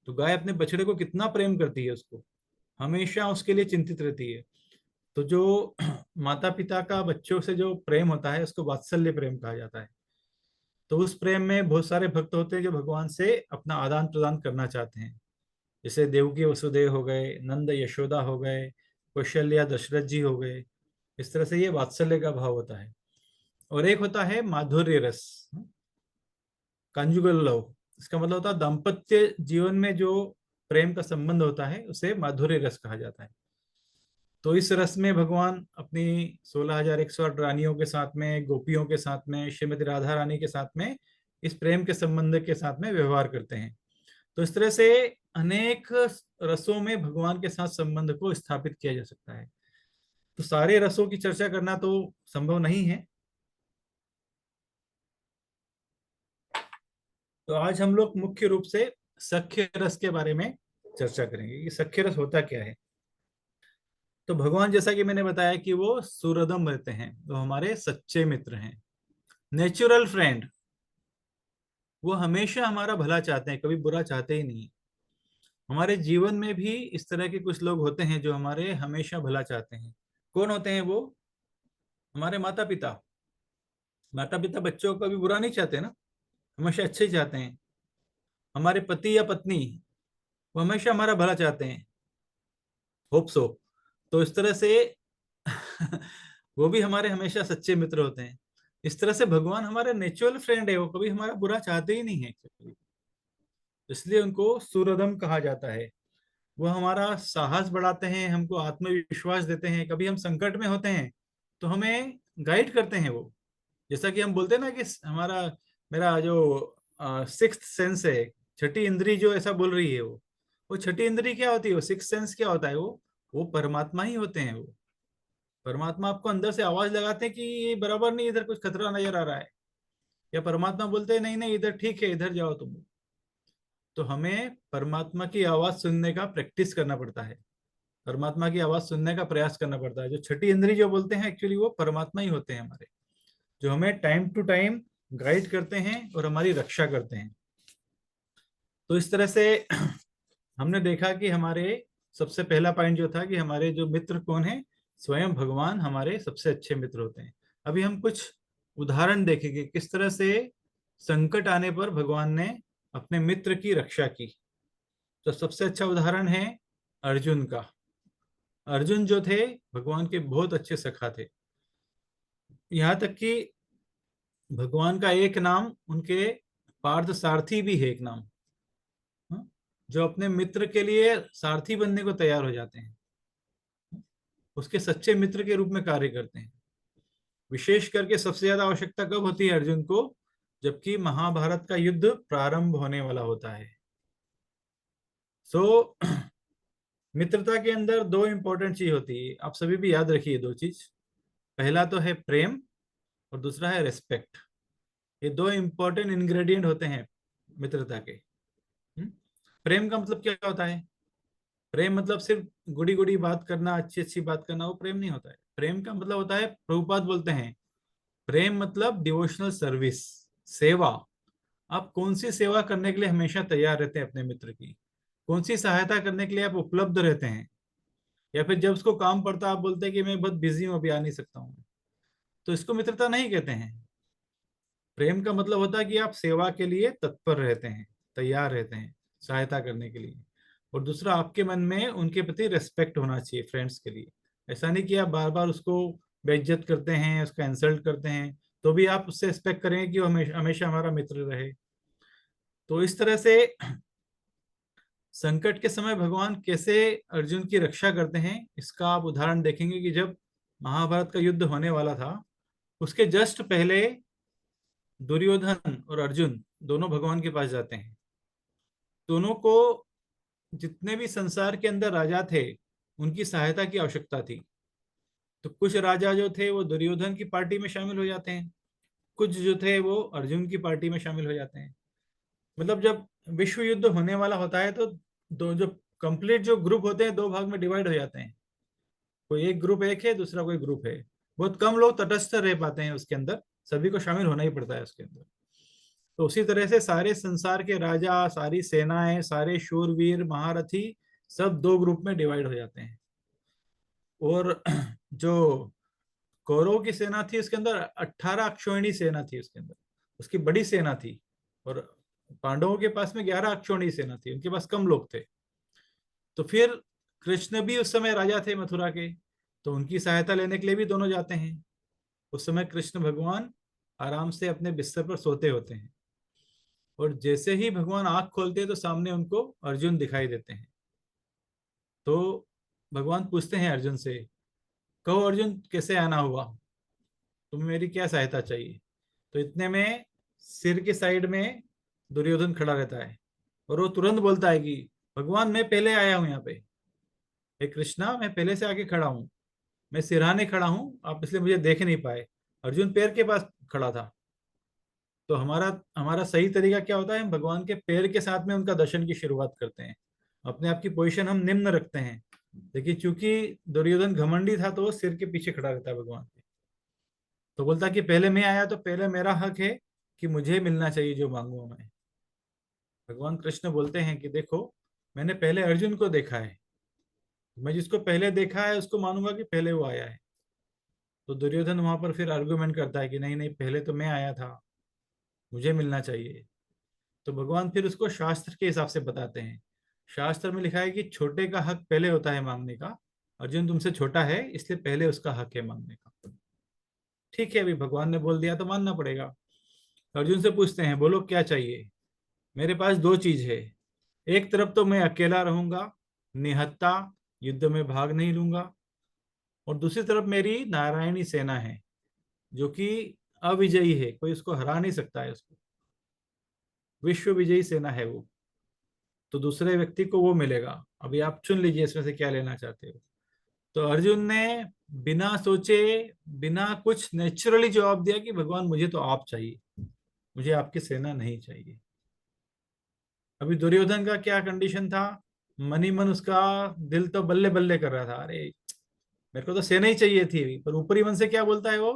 तो गाय अपने बछड़े को कितना प्रेम करती है, उसको हमेशा उसके लिए चिंतित रहती है। तो जो माता पिता का बच्चों से जो प्रेम होता है उसको वात्सल्य प्रेम कहा जाता है। तो उस प्रेम में बहुत सारे भक्त होते हैं जो भगवान से अपना आदान प्रदान करना चाहते हैं। जैसे देवकी वसुदेव हो गए, नंद यशोदा हो गए, कौशल्या दशरथ जी हो गए। इस तरह से ये वात्सल्य का भाव होता है। और एक होता है माधुर्य रस, कंजुगल लव। इसका मतलब होता है दाम्पत्य जीवन में जो प्रेम का संबंध होता है उसे माधुर्य रस कहा जाता है। तो इस रस में भगवान अपनी 16,108 रानियों के साथ में, गोपियों के साथ में, श्रीमती राधा रानी के साथ में इस प्रेम के संबंध के साथ में व्यवहार करते हैं। तो इस तरह से अनेक रसों में भगवान के साथ संबंध को स्थापित किया जा सकता है। तो सारे रसों की चर्चा करना तो संभव नहीं है। तो आज हम लोग मुख्य रूप से सख्य रस के बारे में चर्चा करेंगे कि सख्य रस होता क्या है। तो भगवान, जैसा कि मैंने बताया कि वो सुहृदम रहते हैं, वो हमारे सच्चे मित्र हैं, नेचुरल फ्रेंड। वो हमेशा हमारा भला चाहते हैं, कभी बुरा चाहते ही नहीं। हमारे जीवन में भी इस तरह के कुछ लोग होते हैं जो हमारे हमेशा भला चाहते हैं। कौन होते हैं वो? हमारे माता पिता। माता पिता बच्चों को कभी बुरा नहीं चाहते ना, हमेशा अच्छे ही चाहते हैं। हमारे पति या पत्नी, वो हमेशा हमारा भला चाहते हैं, होप सो। तो इस तरह से वो भी हमारे हमेशा सच्चे मित्र होते हैं। इस तरह से भगवान हमारे नेचुरल फ्रेंड है, वो कभी हमारा बुरा चाहते ही नहीं है, इसलिए उनको सुहृदम कहा जाता है। वो हमारा साहस बढ़ाते हैं, हमको आत्मविश्वास देते हैं। कभी हम संकट में होते हैं तो हमें गाइड करते हैं वो। जैसा कि हम बोलते हैं ना कि हमारा, मेरा जो सिक्स्थ सेंस है, छठी इंद्री जो ऐसा बोल रही है, वो छठी इंद्री क्या होती है, वो सिक्स्थ सेंस क्या होता है? वो परमात्मा ही होते हैं। वो परमात्मा आपको अंदर से आवाज लगाते हैं कि ये बराबर नहीं, इधर कुछ खतरा नजर आ रहा है, या परमात्मा बोलते हैं नहीं नहीं इधर ठीक है, इधर जाओ तुम। तो हमें परमात्मा की आवाज सुनने का प्रैक्टिस करना पड़ता है, परमात्मा की आवाज सुनने का प्रयास करना पड़ता है। जो छठी इंद्री जो बोलते हैं, एक्चुअली वो परमात्मा ही होते हैं हमारे, जो हमें टाइम टू टाइम गाइड करते हैं और हमारी रक्षा करते हैं। तो इस तरह से हमने देखा कि हमारे सबसे पहला पॉइंट जो था कि हमारे जो मित्र कौन है, स्वयं भगवान हमारे सबसे अच्छे मित्र होते हैं। अभी हम कुछ उदाहरण देखेंगे किस तरह से संकट आने पर भगवान ने अपने मित्र की रक्षा की। तो सबसे अच्छा उदाहरण है अर्जुन का। अर्जुन जो थे भगवान के बहुत अच्छे सखा थे, यहाँ तक कि भगवान का एक नाम उनके पार्थ सारथी भी है, एक नाम, हाँ, जो अपने मित्र के लिए सारथी बनने को तैयार हो जाते हैं, उसके सच्चे मित्र के रूप में कार्य करते हैं। विशेष करके सबसे ज्यादा आवश्यकता कब होती है अर्जुन को, जबकि महाभारत का युद्ध प्रारंभ होने वाला होता है। सो मित्रता के अंदर दो इंपॉर्टेंट चीज होती है, आप सभी भी याद रखिए दो चीज। पहला तो है प्रेम और दूसरा है रेस्पेक्ट। ये दो इंपॉर्टेंट इंग्रेडिएंट होते हैं मित्रता के। प्रेम का मतलब क्या होता है? प्रेम मतलब सिर्फ गुड़ी गुड़ी बात करना, अच्छी अच्छी बात करना, वो प्रेम नहीं होता है। प्रेम का मतलब होता है, प्रभुपाद बोलते हैं, प्रेम मतलब डिवोशनल सर्विस, सेवा। आप कौन सी सेवा करने के लिए हमेशा तैयार रहते हैं अपने मित्र की, कौन सी सहायता करने के लिए आप उपलब्ध रहते हैं, या फिर जब उसको काम पड़ता आप बोलते हैं कि मैं बहुत बिजी हूं, अभी आ नहीं सकता हूं, तो इसको मित्रता नहीं कहते हैं। प्रेम का मतलब होता है कि आप सेवा के लिए तत्पर रहते हैं, तैयार रहते हैं सहायता करने के लिए। और दूसरा, आपके मन में उनके प्रति रेस्पेक्ट होना चाहिए फ्रेंड्स के लिए। ऐसा नहीं कि आप बार बार उसको बेइज्जत करते हैं, उसका इंसल्ट करते हैं, तो भी आप उससे एक्सपेक्ट करेंगे कि वो हमेशा हमेशा हमारा मित्र रहे। तो इस तरह से संकट के समय भगवान कैसे अर्जुन की रक्षा करते हैं, इसका आप उदाहरण देखेंगे कि जब महाभारत का युद्ध होने वाला था, उसके जस्ट पहले दुर्योधन और अर्जुन दोनों भगवान के पास जाते हैं। दोनों को, जितने भी संसार के अंदर राजा थे, उनकी सहायता की आवश्यकता थी। तो कुछ राजा जो थे वो दुर्योधन की पार्टी में शामिल हो जाते हैं, कुछ जो थे वो अर्जुन की पार्टी में शामिल हो जाते हैं। मतलब जब विश्व युद्ध होने वाला होता है तो दो जो कंप्लीट जो ग्रुप होते हैं दो भाग में डिवाइड हो जाते हैं। कोई एक ग्रुप एक है, दूसरा कोई ग्रुप है। बहुत कम लोग तटस्थ रह पाते हैं उसके अंदर, सभी को शामिल होना ही पड़ता है उसके अंदर। तो उसी तरह से सारे संसार के राजा, सारी सेनाएं, सारे शूरवीर, महारथी सब दो ग्रुप में डिवाइड हो जाते हैं। और जो कौरवों की सेना थी उसके अंदर 18 अक्षौहिणी सेना थी, उसके अंदर उसकी बड़ी सेना थी। और पांडवों के पास में 11 अक्षौहिणी सेना थी, उनके पास कम लोग थे। तो फिर कृष्ण भी उस समय राजा थे मथुरा के, तो उनकी सहायता लेने के लिए भी दोनों जाते हैं। उस समय कृष्ण भगवान आराम से अपने बिस्तर पर सोते होते हैं, और जैसे ही भगवान आंख खोलते हैं तो सामने उनको अर्जुन दिखाई देते हैं। तो भगवान पूछते हैं अर्जुन से, कहो अर्जुन कैसे आना हुआ, तुम्हें मेरी क्या सहायता चाहिए? तो इतने में सिर के साइड में दुर्योधन खड़ा रहता है, और वो तुरंत बोलता है कि भगवान मैं पहले आया हूं यहाँ पे, हे कृष्णा मैं पहले से आके खड़ा हूँ, मैं सिरहाने खड़ा हूँ, आप इसलिए मुझे देख नहीं पाए। अर्जुन पैर के पास खड़ा था। तो हमारा हमारा सही तरीका क्या होता है, हम भगवान के पैर के साथ में उनका दर्शन की शुरुआत करते हैं। अपने आप की पोजीशन हम निम्न रखते हैं। देखिए चूंकि दुर्योधन घमंडी था तो वो सिर के पीछे खड़ा रहता है भगवान के। तो बोलता कि पहले मैं आया तो पहले मेरा हक है कि मुझे मिलना चाहिए जो मांगू मैं। भगवान कृष्ण बोलते हैं कि देखो मैंने पहले अर्जुन को देखा है, मैं जिसको पहले देखा है उसको मानूंगा कि पहले वो आया है। तो दुर्योधन वहां पर फिर आर्गुमेंट करता है कि नहीं नहीं, पहले तो मैं आया था, मुझे मिलना चाहिए। तो भगवान फिर उसको शास्त्र के हिसाब से बताते हैं। शास्त्र में लिखा है कि छोटे का हक पहले होता है मांगने का, अर्जुन तुमसे छोटा है इसलिए पहले उसका हक है मांगने का। ठीक है, अभी भगवान ने बोल दिया तो मानना पड़ेगा। अर्जुन से पूछते हैं बोलो क्या चाहिए? मेरे पास दो चीज है, एक तरफ तो मैं अकेला रहूंगा, निहत्ता, युद्ध में भाग नहीं लूंगा, और दूसरी तरफ मेरी नारायणी सेना है जो कि अविजयी है, कोई उसको हरा नहीं सकता है, उसको विश्व विजयी सेना है वो। तो दूसरे व्यक्ति को वो मिलेगा। अभी आप चुन लीजिए इसमें से क्या लेना चाहते हो। तो अर्जुन ने बिना सोचे, बिना कुछ, नेचुरली जवाब दिया कि भगवान मुझे तो आप चाहिए, मुझे आपकी सेना नहीं चाहिए। अभी दुर्योधन का क्या कंडीशन था, मन ही मन उसका दिल तो बल्ले बल्ले कर रहा था, अरे मेरे को तो सेना ही चाहिए थी, पर ऊपरी मन से क्या बोलता है वो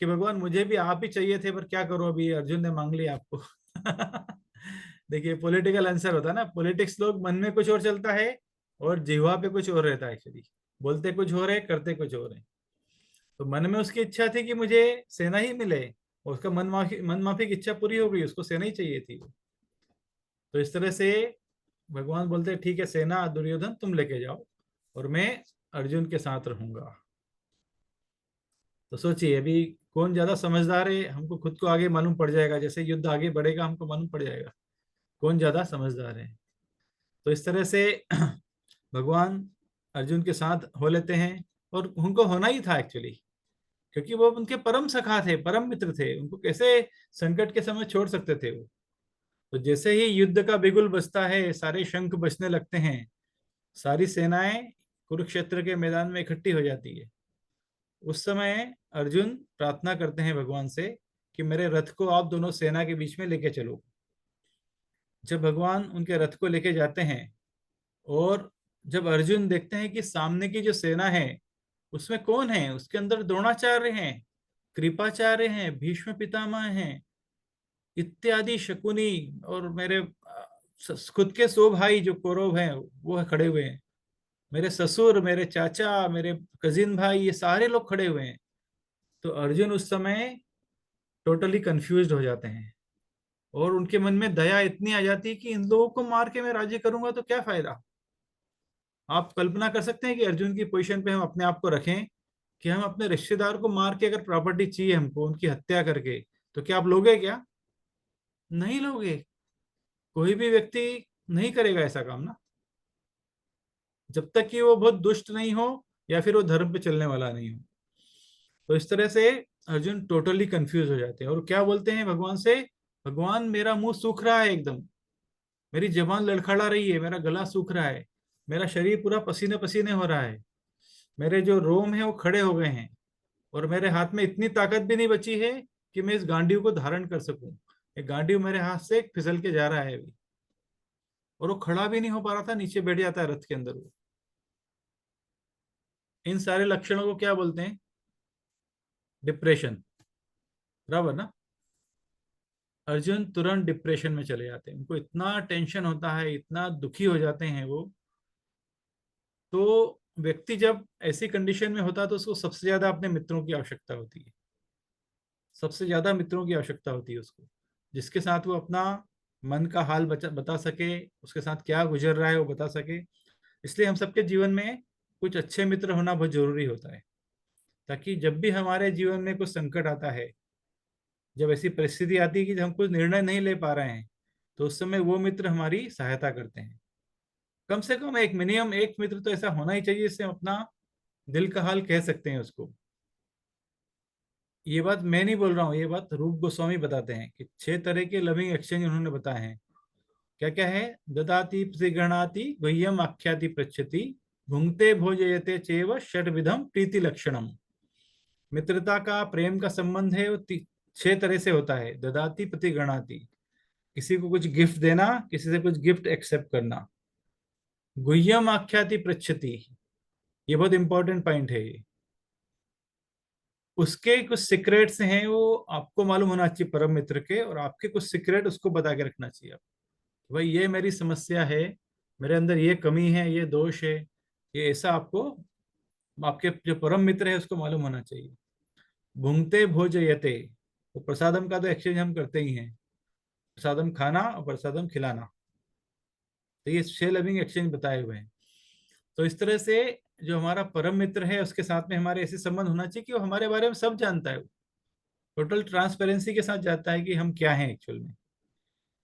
कि भगवान मुझे भी आप ही चाहिए थे, पर क्या करो अभी अर्जुन ने मांग लिया आपको। देखिए पॉलिटिकल आंसर होता है ना, पॉलिटिक्स लोग मन में कुछ और चलता है और जिह्वा पे कुछ और रहता है एक्चुअली। बोलते कुछ और है, करते कुछ और है। तो मन में उसकी इच्छा थी कि मुझे सेना ही मिले, और उसका मन माफी की इच्छा पूरी हो गई, उसको सेना ही चाहिए थी। तो इस तरह से भगवान बोलते हैं ठीक है सेना दुर्योधन तुम लेके जाओ और मैं अर्जुन के साथ रहूंगा। तो सोचिए अभी कौन ज्यादा समझदार है, हमको खुद को आगे मालूम पड़ जाएगा, जैसे युद्ध आगे बढ़ेगा हमको मालूम पड़ जाएगा कौन ज्यादा समझदार है। तो इस तरह से भगवान अर्जुन के साथ हो लेते हैं, और उनको होना ही था एक्चुअली, क्योंकि वो उनके परम सखा थे, परम मित्र थे, उनको कैसे संकट के समय छोड़ सकते थे वो। तो जैसे ही युद्ध का बिगुल बजता है, सारे शंख बजने लगते हैं, सारी सेनाएं कुरुक्षेत्र के मैदान में इकट्ठी हो जाती है। उस समय अर्जुन प्रार्थना करते हैं भगवान से कि मेरे रथ को आप दोनों सेना के बीच में लेके चलो। जब भगवान उनके रथ को लेके जाते हैं, और जब अर्जुन देखते हैं कि सामने की जो सेना है उसमें कौन है, उसके अंदर द्रोणाचार्य हैं, कृपाचार्य हैं, भीष्म पितामह हैं, इत्यादि शकुनी, और मेरे खुद के 100 भाई जो कौरव हैं वो खड़े हुए हैं, मेरे ससुर, मेरे चाचा, मेरे कजिन भाई, ये सारे लोग खड़े हुए हैं। तो अर्जुन उस समय टोटली कंफ्यूज्ड हो जाते हैं, और उनके मन में दया इतनी आ जाती है कि इन लोगों को मार के मैं राजी करूंगा तो क्या फायदा। आप कल्पना कर सकते हैं कि अर्जुन की पोजीशन पे हम अपने आप को रखें कि हम अपने रिश्तेदार को मार के अगर प्रॉपर्टी चाहिए हमको उनकी हत्या करके, तो क्या आप लोगे क्या? नहीं लोगे। कोई भी व्यक्ति नहीं करेगा ऐसा काम ना, जब तक कि वो बहुत दुष्ट नहीं हो या फिर वो धर्म पे चलने वाला नहीं हो। तो इस तरह से अर्जुन टोटली कंफ्यूज हो जाते हैं, और क्या बोलते हैं भगवान से, भगवान मेरा मुंह सूख रहा है एकदम, मेरी जबान लड़खड़ा रही है, मेरा गला सूख रहा है, मेरा शरीर पूरा पसीने पसीने हो रहा है, मेरे जो रोम है वो खड़े हो गए हैं, और मेरे हाथ में इतनी ताकत भी नहीं बची है कि मैं इस गांडीव को धारण कर सकूं। ये गांडीव मेरे हाथ से फिसल के जा रहा है अभी, और वो खड़ा भी नहीं हो पा रहा था, नीचे बैठ जाता है रथ के अंदर वो। इन सारे लक्षणों को क्या बोलते हैं? डिप्रेशन, बराबर ना। अर्जुन तुरंत डिप्रेशन में चले जाते हैं, उनको इतना टेंशन होता है, इतना दुखी हो जाते हैं वो। तो व्यक्ति जब ऐसी कंडीशन में होता है तो उसको सबसे ज्यादा अपने मित्रों की आवश्यकता होती है, सबसे ज्यादा मित्रों की आवश्यकता होती है उसको, जिसके साथ वो अपना मन का हाल बता सके, उसके साथ क्या गुजर रहा है वो बता सके। इसलिए हम सबके जीवन में कुछ अच्छे मित्र होना बहुत जरूरी होता है, ताकि जब भी हमारे जीवन में कुछ संकट आता है, जब ऐसी परिस्थिति आती है कि हम कुछ निर्णय नहीं ले पा रहे हैं, तो उस समय वो मित्र हमारी सहायता करते हैं। कम से कम एक मिनिमम एक मित्र तो ऐसा होना ही चाहिए जिससे हम अपना दिल का हाल कह सकते हैं उसको। ये बात मैं नहीं बोल रहा हूँ, ये बात रूप गोस्वामी बताते हैं कि 6 तरह के लविंग एक्सचेंज उन्होंने बताए हैं। क्या क्या है? ददाति प्रतिगृणाति गुह्यम आख्याति पृच्छति भुंक्ते भोजयते चेव षड्विधम प्रीति लक्षणम। मित्रता का, प्रेम का संबंध है वो 6 तरह से होता है। ददाति प्रतिगृणाति, किसी को कुछ गिफ्ट देना, किसी से कुछ गिफ्ट एक्सेप्ट करना। गुह्यम आख्याति पृच्छति, ये बहुत इंपॉर्टेंट पॉइंट है ये। उसके कुछ सीक्रेट्स हैं वो आपको मालूम होना चाहिए परम मित्र के, और आपके कुछ सीक्रेट उसको बता के रखना चाहिए। भाई ये मेरी समस्या है, मेरे अंदर ये कमी है, ये दोष है, ये ऐसा आपको आपके जो परम मित्र है उसको मालूम होना चाहिए। भुंगते भोजयते, वो प्रसादम का तो एक्सचेंज हम करते ही हैं, प्रसादम खाना और प्रसादम खिलाना। तो ये 6 लविंग एक्सचेंज बताए हुए हैं। तो इस तरह से जो हमारा परम मित्र है उसके साथ में हमारे ऐसे संबंध होना चाहिए कि वो हमारे बारे में सब जानता है, टोटल ट्रांसपेरेंसी के साथ जाता है कि हम क्या हैं एक्चुअल में।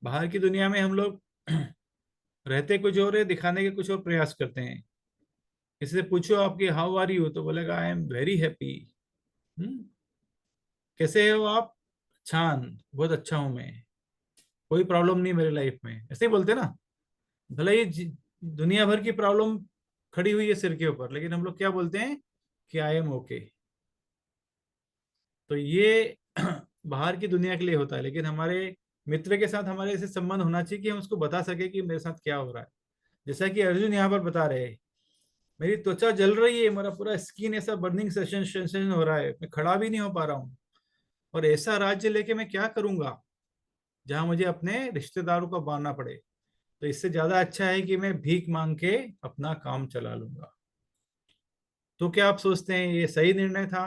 बाहर की दुनिया में हम लोग रहते कुछ और है, दिखाने के कुछ और प्रयास करते हैं। किसी से पूछो आपकी हाउ आर यू, तो बोलेगा आई एम वेरी हैप्पी। कैसे हो आप? छान, बहुत अच्छा हूं मैं, कोई प्रॉब्लम नहीं मेरी लाइफ में, ऐसे ही बोलते ना। भले ही दुनिया भर की प्रॉब्लम खड़ी हुई है सिर के ऊपर, लेकिन हम लोग क्या बोलते हैं कि आई एम ओके। तो ये बाहर की दुनिया के लिए होता है, लेकिन हमारे मित्र के साथ हमारे ऐसे संबंध होना चाहिए कि हम उसको बता सके कि मेरे साथ क्या हो रहा है। जैसा कि अर्जुन यहाँ पर बता रहे हैं, मेरी त्वचा जल रही है, मेरा पूरा स्किन ऐसा बर्निंग सेंसेशन हो रहा है, मैं खड़ा भी नहीं हो पा रहा हूँ, और ऐसा राज्य लेके मैं क्या करूंगा जहां मुझे अपने रिश्तेदारों को मारना पड़े। तो इससे ज्यादा अच्छा है कि मैं भीख मांग के अपना काम चला लूंगा। तो क्या आप सोचते हैं ये सही निर्णय था?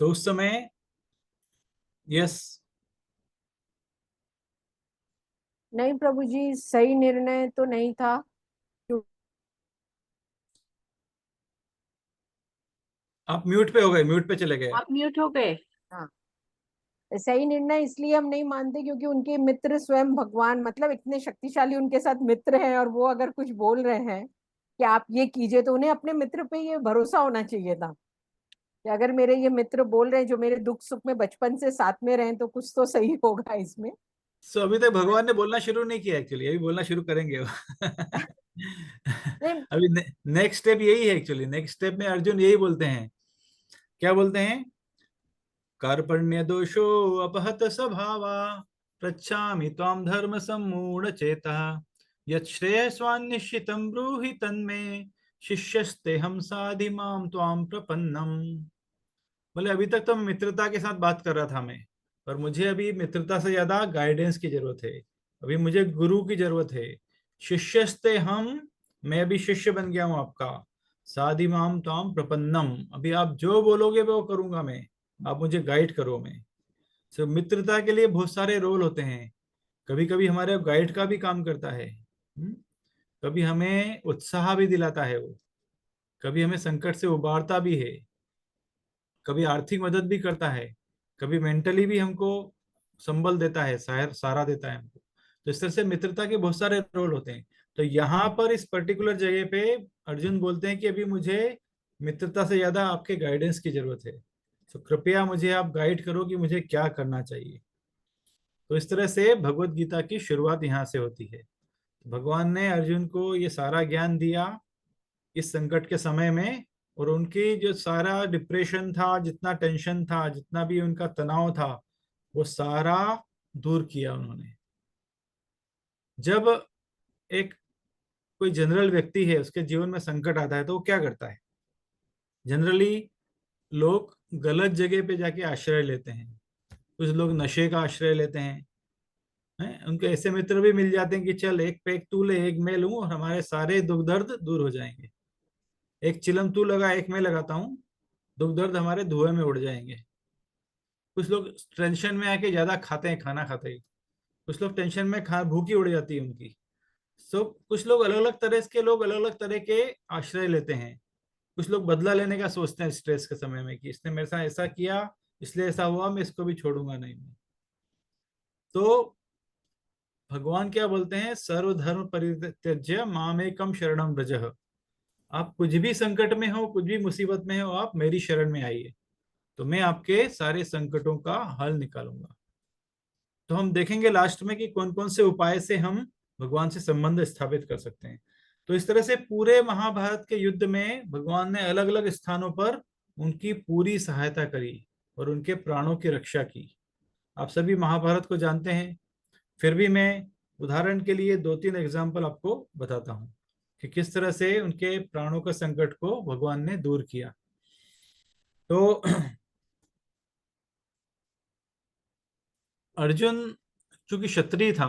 तो उस समय यस, नहीं प्रभु जी, सही निर्णय तो नहीं था। आप म्यूट पे हो गए, म्यूट पे चले गए। आप म्यूट हो गए। हाँ, सही निर्णय इसलिए हम नहीं मानते क्योंकि उनके मित्र स्वयं भगवान, मतलब इतने शक्तिशाली उनके साथ मित्र हैं, और वो अगर कुछ बोल रहे हैं कि आप ये कीजिए, तो उन्हें अपने मित्र पे ये भरोसा होना चाहिए था कि अगर मेरे ये मित्र बोल रहे हैं जो मेरे दुख सुख में बचपन से साथ में रहे, तो कुछ तो सही होगा इसमें। सो अभी तक भगवान ने बोलना शुरू नहीं किया एक्चुअली, अभी बोलना शुरू करेंगे वो। नहीं, अभी नेक्स्ट स्टेप यही है एक्चुअली। नेक्स्ट स्टेप में अर्जुन यही बोलते हैं, क्या बोलते हैं? कार्पण्य दोषो अपहत स्वभावा पृच्छामि त्वां धर्म सम्मूढ़ चेतः यत् श्रेयस्वान्निश्चितं ब्रूहि तन्मे शिष्यस्ते हम साधि माम त्वां प्रपन्नम। बोले अभी तक तो मित्रता के साथ बात कर रहा था मैं, पर मुझे अभी मित्रता से ज्यादा गाइडेंस की जरूरत है। अभी मुझे गुरु की जरूरत है। शिष्यस्ते हम, मैं अभी शिष्य बन गया हूं आपका। साधि माम त्वाम प्रपन्नम, अभी आप जो बोलोगे वो करूंगा मैं, आप मुझे गाइड करो। मैं सो मित्रता के लिए बहुत सारे रोल होते हैं। कभी कभी हमारे गाइड का भी काम करता है। कभी हमें उत्साह भी दिलाता है वो, कभी हमें संकट से उबारता भी है, कभी आर्थिक मदद भी करता है, कभी मेंटली भी हमको संबल देता है, सहारा देता है हमको। तो इस तरह से मित्रता के बहुत सारे रोल होते हैं। तो यहाँ पर इस पर्टिकुलर जगह पे अर्जुन बोलते हैं कि अभी मुझे मित्रता से ज्यादा आपके गाइडेंस की जरूरत है। तो कृपया मुझे आप गाइड करो कि मुझे क्या करना चाहिए। तो इस तरह से भगवत गीता की शुरुआत यहाँ से होती है। भगवान ने अर्जुन को ये सारा ज्ञान दिया इस संकट के समय में, और उनकी जो सारा डिप्रेशन था, जितना टेंशन था, जितना भी उनका तनाव था, वो सारा दूर किया उन्होंने। जब एक कोई जनरल व्यक्ति है, उसके जीवन में संकट आता है, तो वो क्या करता है? जनरली लोग गलत जगह पे जाके आश्रय लेते हैं। कुछ लोग नशे का आश्रय लेते हैं। उनके ऐसे मित्र भी मिल जाते हैं कि चल एक पैक तू ले, एक मैं लूं, और हमारे सारे दुख दर्द दूर हो जाएंगे। एक चिलम तू लगा, एक मैं लगाता हूँ, दुख दर्द हमारे धुएं में उड़ जाएंगे। कुछ लोग टेंशन में आके ज्यादा खाते हैं, खाना खाते ही। कुछ लोग टेंशन में खा भूखी उड़ जाती है उनकी। सो कुछ लोग अलग अलग तरह के लोग अलग अलग तरह के आश्रय लेते हैं। कुछ लोग बदला लेने का सोचते हैं स्ट्रेस के समय में कि इसने मेरे साथ ऐसा किया, इसलिए ऐसा हुआ, मैं इसको भी छोड़ूंगा नहीं। तो भगवान क्या बोलते हैं? सर्वधर्म परित्यज्य मामेकम शरणम व्रजः। आप कुछ भी संकट में हो, कुछ भी मुसीबत में हो, आप मेरी शरण में आइए, तो मैं आपके सारे संकटों का हल निकालूंगा। तो हम देखेंगे लास्ट में कि कौन कौन से उपाय से हम भगवान से संबंध स्थापित कर सकते हैं। तो इस तरह से पूरे महाभारत के युद्ध में भगवान ने अलग अलग स्थानों पर उनकी पूरी सहायता करी और उनके प्राणों की रक्षा की। आप सभी महाभारत को जानते हैं, फिर भी मैं उदाहरण के लिए 2-3 एग्जाम्पल आपको बताता हूँ कि किस तरह से उनके प्राणों का संकट को भगवान ने दूर किया। तो अर्जुन चूंकि क्षत्रिय था,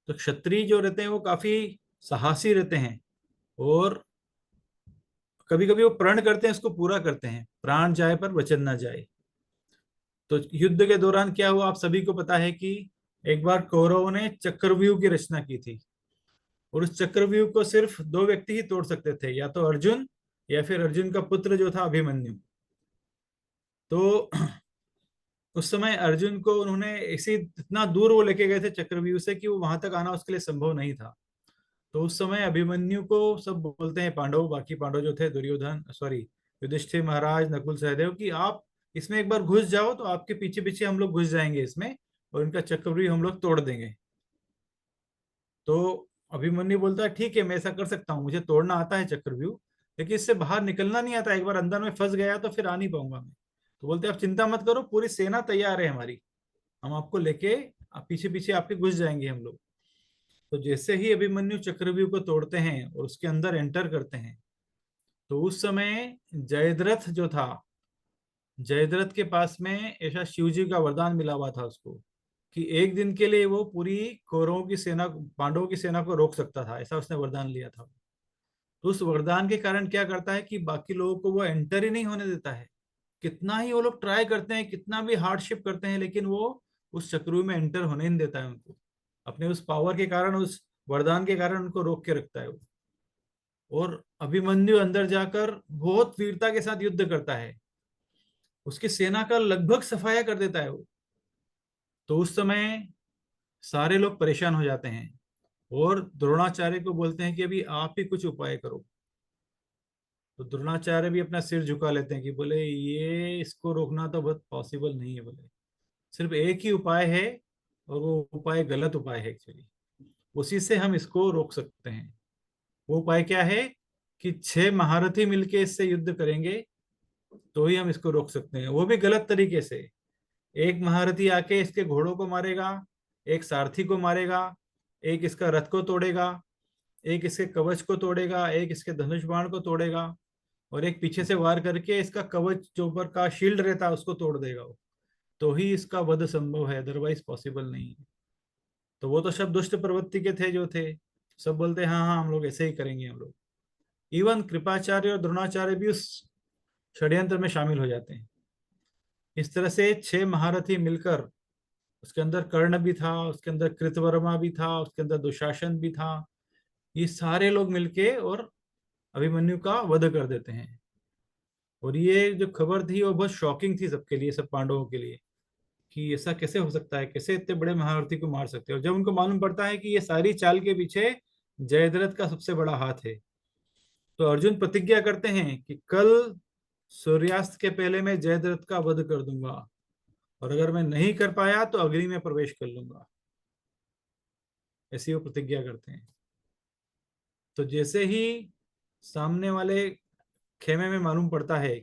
तो क्षत्रिय जो रहते हैं वो काफी साहसी रहते हैं, और कभी कभी वो प्रण करते हैं, उसको पूरा करते हैं, प्राण जाए पर वचन ना जाए। तो युद्ध के दौरान क्या हुआ, आप सभी को पता है कि एक बार कौरवों ने चक्रव्यूह की रचना की थी, और उस चक्रव्यूह को सिर्फ 2 व्यक्ति ही तोड़ सकते थे, या तो अर्जुन या फिर अर्जुन का पुत्र जो था अभिमन्यु। तो उस समय अर्जुन को उन्होंने ऐसी इतना दूर वो लेके गए थे चक्रव्यूह से कि वो वहां तक आना उसके लिए संभव नहीं था। तो उस समय अभिमन्यु को सब बोलते हैं पांडव, बाकी पांडव जो थे, दुर्योधन सॉरी युधिष्ठिर महाराज, नकुल सहदेव, कि आप इसमें एक बार घुस जाओ तो आपके पीछे पीछे हम लोग घुस जाएंगे इसमें, और इनका चक्रव्यूह हम लोग तोड़ देंगे। तो अभिमन्यु बोलता है ठीक है, मैं ऐसा कर सकता हूँ, मुझे तोड़ना आता है चक्रव्यूह, लेकिन इससे बाहर निकलना नहीं आता। एक बार अंदर में फंस गया तो फिर आ नहीं पाऊंगा मैं। तो बोलते आप चिंता मत करो, पूरी सेना तैयार है हमारी, हम आपको लेके आप पीछे पीछे आपके घुस जाएंगे हम लोग। तो जैसे ही अभिमन्यु चक्रव्यूह को तोड़ते हैं और उसके अंदर एंटर करते हैं, तो उस समय जयद्रथ जो था जयद्रथ के पास में ऐसा शिव जी का वरदान मिला हुआ था उसको कि एक दिन के लिए वो पूरी कौरवों की सेना, पांडवों की सेना को रोक सकता था, ऐसा उसने वरदान लिया था। तो उस वरदान के कारण क्या करता है कि बाकी लोगों को वो एंटर ही नहीं होने देता है। कितना ही वो लोग ट्राई करते हैं, कितना भी हार्डशिप करते हैं, लेकिन वो उस चक्रव्यूह में एंटर होने नहीं देता है उनको। अपने उस पावर के कारण, उस वरदान के कारण उनको रोक के रखता है वो। और अभिमन्यु अंदर जाकर बहुत वीरता के साथ युद्ध करता है, उसकी सेना का लगभग सफाया कर देता है वो। तो उस समय सारे लोग परेशान हो जाते हैं और द्रोणाचार्य को बोलते हैं कि अभी आप ही कुछ उपाय करो। तो द्रोणाचार्य भी अपना सिर झुका लेते हैं कि बोले ये इसको रोकना तो बहुत पॉसिबल नहीं है, बोले सिर्फ एक ही उपाय है और वो उपाय गलत उपाय है एक्चुअली, उसी से हम इसको रोक सकते हैं। वो उपाय क्या है कि 6 महारथी मिलके इससे युद्ध करेंगे तो ही हम इसको रोक सकते हैं, वो भी गलत तरीके से। एक महारथी आके इसके घोड़ों को मारेगा, एक सारथी को मारेगा, एक इसका रथ को तोड़ेगा, एक इसके कवच को तोड़ेगा, एक इसके धनुष बाण को तोड़ेगा, और एक पीछे से वार करके इसका कवच जो ऊपर का शील्ड रहता है उसको तोड़ देगा वो। तो ही इसका वध संभव है, अदरवाइज पॉसिबल नहीं है। तो वो तो सब दुष्ट प्रवृत्ति के थे जो थे, सब बोलते हैं हाँ हाँ हम लोग ऐसे ही करेंगे हम लोग। इवन कृपाचार्य और द्रोणाचार्य भी उस षड्यंत्र में शामिल हो जाते हैं। इस तरह से 6 महारथी मिलकर, उसके अंदर कर्ण भी था, उसके अंदर कृतवर्मा भी था, उसके अंदर दुशासन भी था, ये सारे लोग मिलके और अभिमन्यु का वध कर देते हैं। और ये जो खबर थी वो बहुत शॉकिंग थी सबके लिए, सब पांडवों के लिए, कि ऐसा कैसे हो सकता है, कैसे इतने बड़े महारथी को मार सकते हो। जब उनको मालूम पड़ता है कि ये सारी चाल के पीछे जयद्रथ का सबसे बड़ा हाथ है, तो अर्जुन प्रतिज्ञा करते हैं कि कल सूर्यास्त के पहले मैं जयद्रथ का वध कर दूंगा, और अगर मैं नहीं कर पाया तो अग्नि में प्रवेश कर लूंगा, ऐसी वो प्रतिज्ञा करते हैं। तो जैसे ही सामने वाले खेमे में मालूम पड़ता है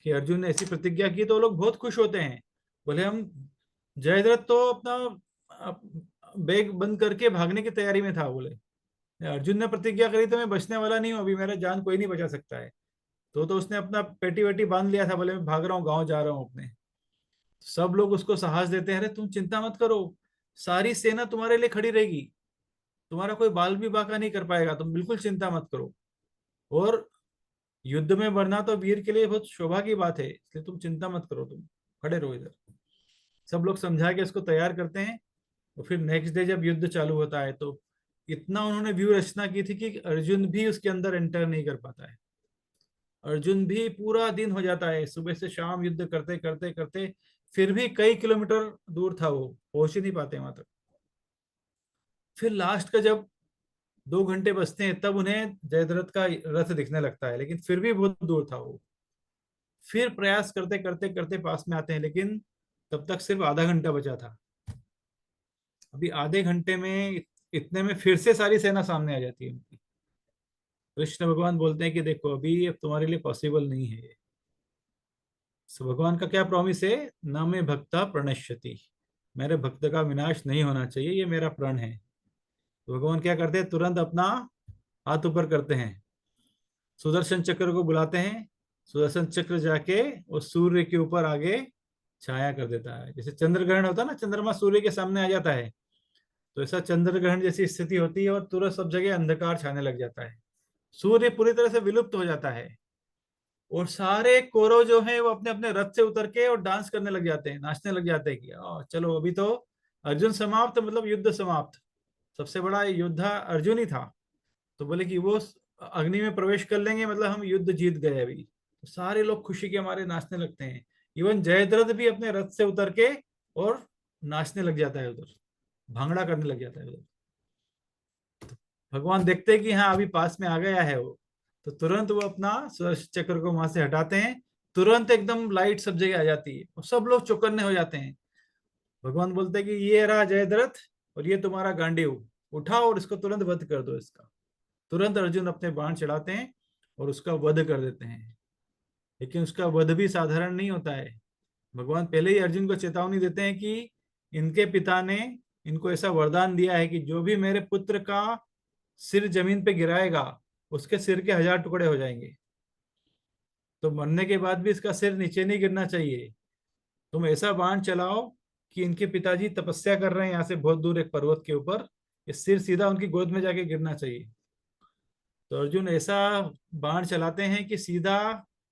कि अर्जुन ने ऐसी प्रतिज्ञा की, तो वो लोग बहुत खुश होते हैं। बोले हम, जयद्रथ तो अपना बैग बंद करके भागने की तैयारी में था, बोले अर्जुन ने प्रतिज्ञा करी तो मैं बचने वाला नहीं हूँ, अभी मेरा जान कोई नहीं बचा सकता है। तो उसने अपना पेटी वेटी बांध लिया था, बोले मैं भाग रहा हूँ, गाँव जा रहा हूँ अपने। सब लोग उसको साहस देते हैं, अरे तुम चिंता मत करो, सारी सेना तुम्हारे लिए खड़ी रहेगी, तुम्हारा कोई बाल भी बांका नहीं कर पाएगा, तुम बिल्कुल चिंता मत करो। और युद्ध में मरना तो वीर के लिए बहुत शोभा की बात है, इसलिए तुम चिंता मत करो, तुम खड़े रहो इधर। सब लोग समझा के उसको तैयार करते हैं। और फिर नेक्स्ट डे जब युद्ध चालू होता है तो इतना उन्होंने व्यूह रचना की थी कि अर्जुन भी उसके अंदर एंटर नहीं कर पाता है। अर्जुन भी पूरा दिन हो जाता है, सुबह से शाम युद्ध करते करते करते, फिर भी कई किलोमीटर दूर था, वो पहुंच ही नहीं पाते वहां तक। फिर लास्ट का जब 2 घंटे बचते हैं तब उन्हें जयद्रथ का रथ दिखने लगता है, लेकिन फिर भी बहुत दूर था वो। फिर प्रयास करते करते करते पास में आते हैं, लेकिन तब तक सिर्फ आधा घंटा बचा था। अभी आधे घंटे में, इतने में फिर से सारी सेना सामने आ जाती है उनकी। कृष्ण भगवान बोलते हैं कि देखो अभी अब तुम्हारे लिए पॉसिबल नहीं है ये। सो भगवान का क्या प्रॉमिस है, न मे भक्ता प्रणश्यति, मेरे भक्त का विनाश नहीं होना चाहिए, ये मेरा प्रण है। तो भगवान क्या करते हैं, तुरंत अपना हाथ ऊपर करते हैं, सुदर्शन चक्र को बुलाते हैं, सुदर्शन चक्र जाके वो सूर्य के ऊपर आगे छाया कर देता है। जैसे चंद्र ग्रहण होता है ना, चंद्रमा सूर्य के सामने आ जाता है, तो ऐसा चंद्र ग्रहण जैसी स्थिति होती है और तुरंत सब जगह अंधकार छाने लग जाता है, सूर्य पूरी तरह से विलुप्त हो जाता है। और सारे कौरव जो हैं वो अपने अपने रथ से उतर के और डांस करने लग जाते हैं, नाचने लग जाते हैं कि चलो अभी तो अर्जुन समाप्त, मतलब युद्ध समाप्त, सबसे बड़ा योद्धा अर्जुन ही था। तो बोले कि वो अग्नि में प्रवेश कर लेंगे, मतलब हम युद्ध जीत गए अभी। तो सारे लोग खुशी के मारे नाचने लगते हैं। इवन जयद्रथ भी अपने रथ से उतर के और नाचने लग जाता है उधर, भांगड़ा करने लग जाता है उधर। भगवान देखते हैं कि हाँ अभी पास में आ गया है वो, तो तुरंत वो अपना सुदर्शन चक्र को वहां से हटाते हैं, तुरंत एकदम लाइट सब जगह आ जाती है और सब लोग चौकन्ने हो जाते हैं। भगवान बोलते हैं कि ये रहा जयद्रथ और ये तुम्हारा गांडीव, उठाओ और इसको तुरंत वध कर दो इसका। तुरंत अर्जुन अपने बाण चढ़ाते हैं और उसका वध कर देते हैं। लेकिन उसका वध भी साधारण नहीं होता है। भगवान पहले ही अर्जुन को चेतावनी देते हैं कि इनके पिता ने इनको ऐसा वरदान दिया है कि जो भी मेरे पुत्र का सिर जमीन पे गिराएगा उसके सिर के 1000 टुकड़े हो जाएंगे। तो मरने के बाद भी इसका सिर नीचे नहीं गिरना चाहिए। तुम ऐसा बाण चलाओ कि इनके पिताजी तपस्या कर रहे हैं यहाँ से बहुत दूर एक पर्वत के ऊपर, ये सिर सीधा उनकी गोद में जाके गिरना चाहिए। तो अर्जुन ऐसा बाण चलाते हैं कि सीधा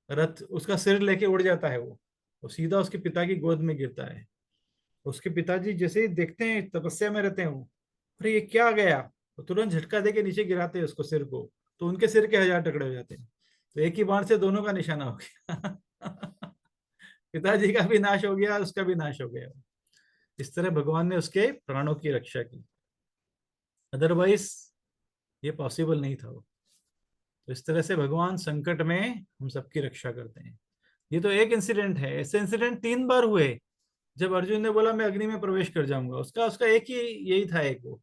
रथ उसका सिर लेके उड़ जाता है वो सीधा उसके पिता की गोद में गिरता है। उसके पिताजी जैसे ही देखते हैं, तपस्या में रहते हैं वो, अरे ये क्या गया, तो तुरंत झटका देके नीचे गिराते हैं उसको, सिर को। तो उनके सिर के 1000 टुकड़े हो जाते हैं। तो एक ही बाण से दोनों का निशाना हो गया। पिताजी का भी नाश हो गया, उसका भी नाश हो गया। इस तरह भगवान ने उसके प्राणों की रक्षा की, अदरवाइज ये पॉसिबल नहीं था वो। तो इस तरह से भगवान संकट में हम सबकी रक्षा करते हैं। ये तो एक इंसिडेंट है, ऐसे इंसिडेंट 3 बार हुए। जब अर्जुन ने बोला मैं अग्नि में प्रवेश कर जाऊंगा, उसका उसका एक ही यही था, एक वो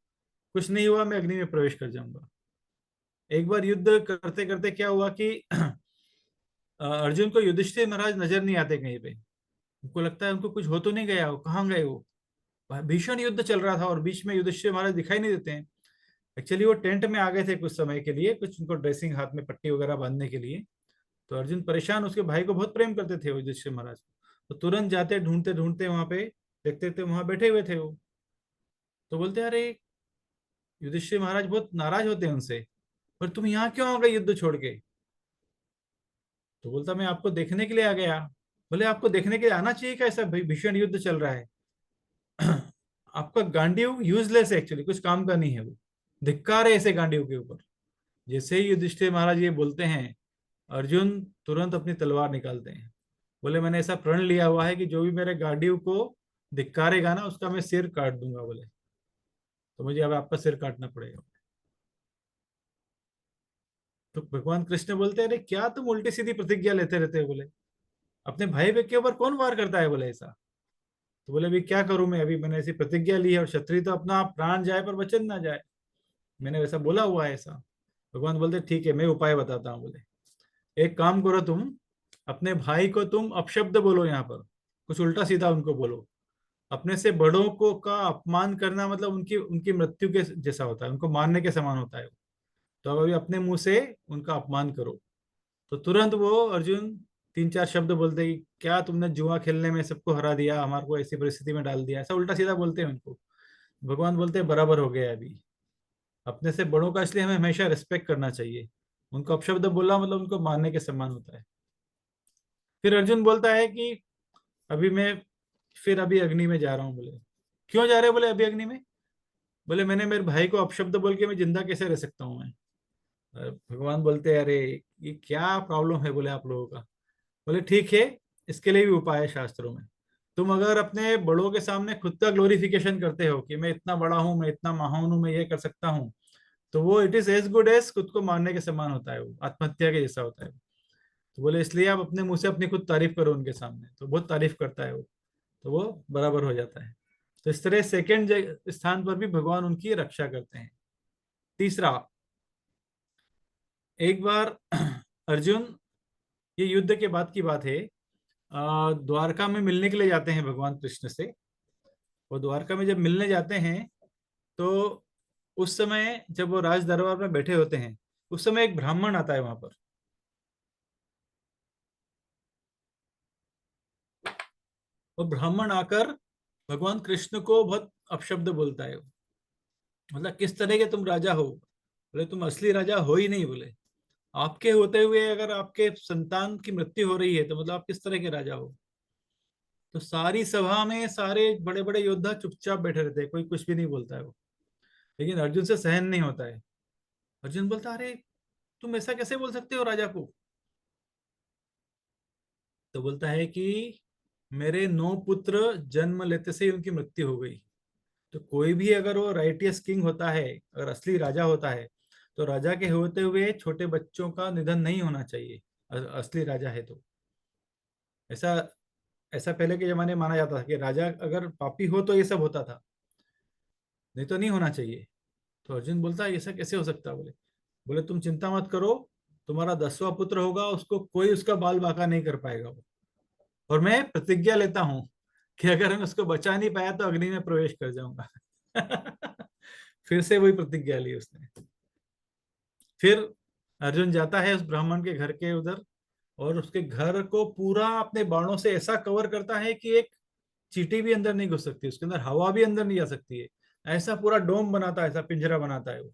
कुछ नहीं हुआ, मैं अग्नि में प्रवेश कर जाऊंगा। एक बार युद्ध करते करते क्या हुआ कि अर्जुन को युधिष्ठिर महाराज नजर नहीं आते कहीं पे। उनको लगता है उनको कुछ हो तो नहीं गया, वो कहाँ गए वो। भीषण युद्ध चल रहा था और बीच में युधिष्ठिर महाराज दिखाई नहीं देते हैं। एक्चुअली वो टेंट में आ गए थे कुछ समय के लिए, कुछ उनको ड्रेसिंग, हाथ में पट्टी वगैरह बांधने के लिए। तो अर्जुन परेशान, उसके भाई को बहुत प्रेम करते थे वो युधिष्ठिर महाराज। तो तुरंत जाते, ढूंढते ढूंढते वहां पे देखते थे, वहां बैठे हुए थे वो। तो बोलते अरे, युधिष्ठिर महाराज बहुत नाराज होते हैं उनसे, पर तुम यहाँ क्यों आ गए युद्ध छोड़ के। तो बोलता मैं आपको देखने के लिए आ गया। बोले आपको देखने के लिए आना चाहिए, कैसा भीषण युद्ध चल रहा है। आपका गांडीव यूजलेस है, एक्चुअली कुछ काम का नहीं है वो, धिक्कार है ऐसे गांडीव के ऊपर। जैसे ही युधिष्ठिर महाराज ये बोलते हैं, अर्जुन तुरंत अपनी तलवार निकालते हैं। बोले मैंने ऐसा प्रण लिया हुआ है कि जो भी मेरे गांडीव को धिक्कारेगा ना, उसका मैं सिर काट दूंगा। बोले तो मुझे अब आपका सिर काटना पड़ेगा। तो भगवान कृष्ण बोलते हैं अरे क्या तुम उल्टी सीधी प्रतिज्ञा लेते रहते हो। बोले अपने भाई बहन के ऊपर कौन वार करता है। बोले ऐसा। तो बोले अभी क्या करूं मैं, अभी मैंने ऐसी प्रतिज्ञा ली है, और क्षत्रिय तो अपना प्राण जाए पर वचन ना जाए, मैंने वैसा बोला हुआ है ऐसा। भगवान बोलते ठीक है, मैं उपाय बताता हूँ। बोले एक काम करो, तुम अपने भाई को तुम अपशब्द बोलो, यहाँ पर कुछ उल्टा सीधा उनको बोलो। अपने से बड़ों को का अपमान करना मतलब उनकी उनकी मृत्यु के जैसा होता है, उनको मारने के समान होता है। तो अब अभी अपने मुंह से उनका अपमान करो। तो तुरंत वो अर्जुन 3-4 शब्द बोलते कि क्या तुमने जुआ खेलने में सबको हरा दिया, हमारे को ऐसी परिस्थिति में डाल दिया, ऐसा उल्टा सीधा बोलते हैं उनको। भगवान बोलते हैं बराबर हो गया अभी। अपने से बड़ों का इसलिए हमें हमेशा रिस्पेक्ट करना चाहिए। उनको अपशब्द बोलना मतलब उनको मारने के समान होता है। फिर अर्जुन बोलता है कि अभी मैं फिर अभी अग्नि में जा रहा हूँ। बोले क्यों जा रहे हो। बोले अभी अग्नि में। बोले मैंने मेरे भाई को अपशब्द बोल के मैं जिंदा कैसे रह सकता हूँ मैं। भगवान बोलते हैं अरे ये क्या प्रॉब्लम है बोले आप लोगों का। बोले ठीक है, इसके लिए भी उपाय है शास्त्रों में। तुम अगर अपने बड़ों के सामने खुद का ग्लोरिफिकेशन करते हो कि मैं इतना बड़ा हूँ, मैं इतना महान हूँ, मैं ये कर सकता हूँ, तो वो it is as good as खुद को मारने के समान होता है, वो आत्महत्या के जैसा होता है। तो बोले इसलिए आप अपने मुंह से अपनी खुद तारीफ करो उनके सामने, तो बहुत तारीफ करता है वो, तो वो बराबर हो जाता है। तो इस तरह सेकंड स्थान पर भी भगवान उनकी रक्षा करते हैं। तीसरा, एक बार अर्जुन, ये युद्ध के बाद की बात है, द्वारका में मिलने के लिए जाते हैं भगवान कृष्ण से। वो द्वारका में जब मिलने जाते हैं, तो उस समय जब वो राज दरबार में बैठे होते हैं, उस समय एक ब्राह्मण आता है वहां पर। वो ब्राह्मण आकर भगवान कृष्ण को बहुत अपशब्द बोलता है। मतलब किस तरह के तुम राजा हो। बोले तुम असली राजा हो ही नहीं। बोले आपके होते हुए अगर आपके संतान की मृत्यु हो रही है तो मतलब आप किस तरह के राजा हो। तो सारी सभा में सारे बड़े बड़े योद्धा चुपचाप बैठे रहते हैं, कोई कुछ भी नहीं बोलता है वो। लेकिन अर्जुन से सहन नहीं होता है। अर्जुन बोलता अरे तुम ऐसा कैसे बोल सकते हो राजा को। तो बोलता है कि मेरे 9 पुत्र जन्म लेते से ही उनकी मृत्यु हो गई। तो कोई भी अगर वो राइटियस किंग होता है, अगर असली राजा होता है, तो राजा के होते हुए छोटे बच्चों का निधन नहीं होना चाहिए, असली राजा है तो। ऐसा ऐसा पहले के जमाने में माना जाता था कि राजा अगर पापी हो तो ये सब होता था, नहीं तो नहीं होना चाहिए। तो अर्जुन बोलता है ऐसा कैसे हो सकता। बोले बोले तुम चिंता मत करो, तुम्हारा 10वां पुत्र होगा, उसको कोई उसका बाल बांका नहीं कर पाएगा वो। और मैं प्रतिज्ञा लेता हूं कि अगर मैं उसको बचा नहीं पाया तो अग्नि में प्रवेश कर जाऊंगा। फिर से वही प्रतिज्ञा ली उसने। फिर अर्जुन जाता है उस ब्राह्मण के घर के उधर, और उसके घर को पूरा अपने बाणों से ऐसा कवर करता है कि एक चींटी भी अंदर नहीं घुस सकती, उसके अंदर हवा भी अंदर नहीं जा सकती है। ऐसा पूरा डोम बनाता है, ऐसा पिंजरा बनाता है वो।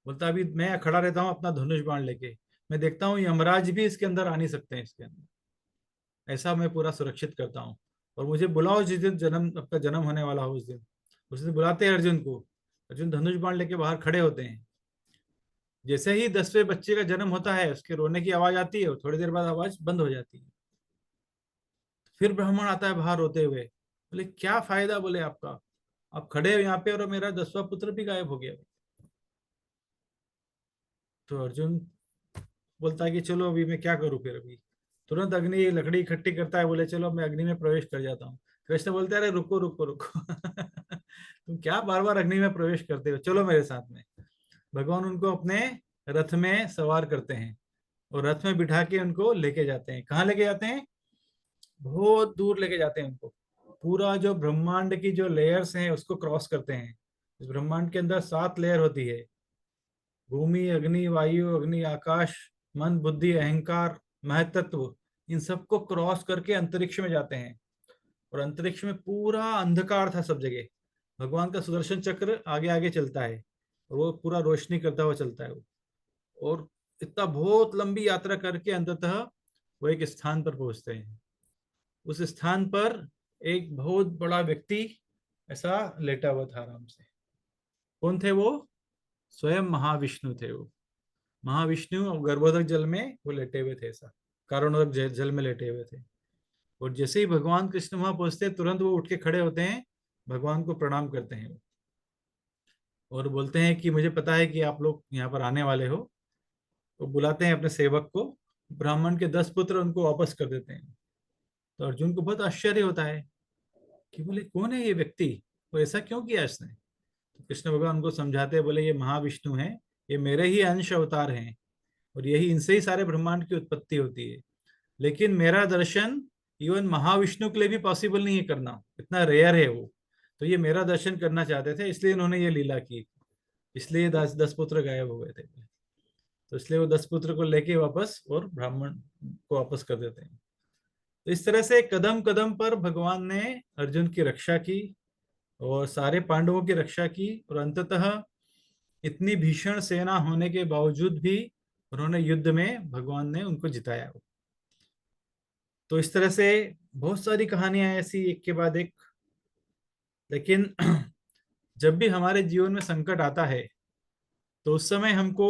बोलता अभी मैं खड़ा रहता हूँ अपना धनुष बाण लेके, मैं देखता हूँ यमराज भी इसके अंदर आ नहीं सकते हैं इसके अंदर, ऐसा मैं पूरा सुरक्षित करता हूँ। और मुझे बुलाओ जिस दिन आपका जन्म होने वाला हो उस दिन बुलाते हैं अर्जुन को। अर्जुन धनुष बाण लेके बाहर खड़े होते हैं। जैसे ही 10वें बच्चे का जन्म होता है उसके रोने की आवाज आती है और थोड़ी देर बाद आवाज बंद हो जाती है। फिर ब्राह्मण आता है बाहर रोते हुए, बोले क्या फायदा, बोले आपका, आप खड़े हो यहाँ पे और मेरा 10वां पुत्र भी गायब हो गया। तो अर्जुन बोलता है कि चलो अभी मैं क्या करूं फिर। अभी तुरंत अग्नि लकड़ी इकट्ठी करता है, बोले चलो मैं अग्नि में प्रवेश कर जाता हूँ। कृष्ण बोलते हैं अरे रुको रुको रुको तुम क्या बार बार अग्नि में प्रवेश करते हो, चलो मेरे साथ में। भगवान उनको अपने रथ में सवार करते हैं और रथ में बिठा के उनको लेके जाते हैं। कहाँ लेके जाते हैं? बहुत दूर लेके जाते हैं उनको। पूरा जो ब्रह्मांड की जो लेयर्स हैं उसको क्रॉस करते हैं। इस ब्रह्मांड के अंदर 7 लेयर होती है, भूमि, अग्नि, वायु, अग्नि, आकाश, मन, बुद्धि, अहंकार, महतत्व। इन सबको क्रॉस करके अंतरिक्ष में जाते हैं। और अंतरिक्ष में पूरा अंधकार था सब जगह। भगवान का सुदर्शन चक्र आगे आगे चलता है और वो पूरा रोशनी करता हुआ चलता है वो। और इतना बहुत लंबी यात्रा करके अंततः वो एक स्थान पर पहुंचते हैं। उस स्थान पर एक बहुत बड़ा व्यक्ति ऐसा लेटा हुआ था आराम से। कौन थे वो? स्वयं महाविष्णु थे वो। महाविष्णु गर्भोदक जल में वो लेटे हुए थे, ऐसा कारणोदक जल में लेटे हुए थे। और जैसे ही भगवान कृष्ण वहां पहुंचते हैं तुरंत वो उठ के खड़े होते हैं, भगवान को प्रणाम करते हैं और बोलते हैं कि मुझे पता है कि आप लोग यहाँ पर आने वाले हो। वो बुलाते हैं अपने सेवक को, ब्राह्मण के 10 पुत्र उनको वापस कर देते हैं। तो अर्जुन को बहुत आश्चर्य होता है कि बोले कौन है ये व्यक्ति, और ऐसा क्यों किया इसने। तो कृष्ण भगवान उनको समझाते हैं, बोले ये महाविष्णु है, ये मेरे ही अंश अवतार हैं और यही इनसे ही सारे ब्रह्मांड की उत्पत्ति होती है। लेकिन मेरा दर्शन इवन महाविष्णु के लिए भी पॉसिबल नहीं है करना, इतना रेयर है वो। तो ये मेरा दर्शन करना चाहते थे, इसलिए इन्होंने ये लीला की, इसलिए 10 पुत्र गायब हो गए थे। तो इसलिए वो 10 पुत्र को लेके वापस और ब्राह्मण को वापस कर देते हैं। तो इस तरह से कदम कदम पर भगवान ने अर्जुन की रक्षा की और सारे पांडवों की रक्षा की। और अंततः इतनी भीषण सेना होने के बावजूद भी उन्होंने युद्ध में भगवान ने उनको जिताया। तो इस तरह से बहुत सारी कहानियां ऐसी एक के बाद एक। लेकिन जब भी हमारे जीवन में संकट आता है तो उस समय हमको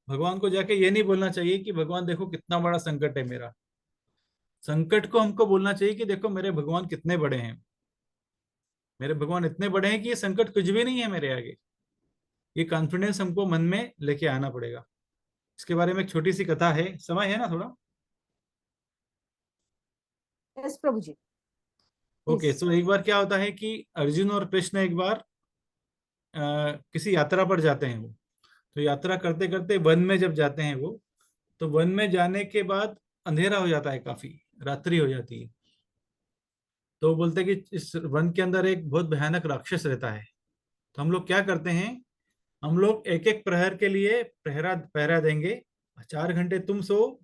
भगवान को जाके ये नहीं बोलना चाहिए कि भगवान देखो कितना बड़ा संकट है मेरा। संकट को हमको बोलना चाहिए कि देखो मेरे भगवान कितने बड़े हैं, मेरे भगवान इतने बड़े हैं कि ये संकट कुछ भी नहीं है मेरे आगे। ये कॉन्फिडेंस हमको मन में लेके आना पड़ेगा। इसके बारे में एक छोटी सी कथा है, समय है ना थोड़ा? यस प्रभु जी। Okay, Yes. तो एक बार क्या होता है कि अर्जुन और कृष्ण एक बार किसी यात्रा पर जाते हैं वो। तो यात्रा करते करते वन में जब जाते हैं वो, तो वन में जाने के बाद अंधेरा हो जाता है, काफी रात्रि हो जाती है। तो वो बोलते हैं कि इस वन के अंदर एक बहुत भयानक राक्षस रहता है। तो हम लोग क्या करते हैं, हम लोग एक एक प्रहर के लिए पहरा देंगे। 4 घंटे तुम सो,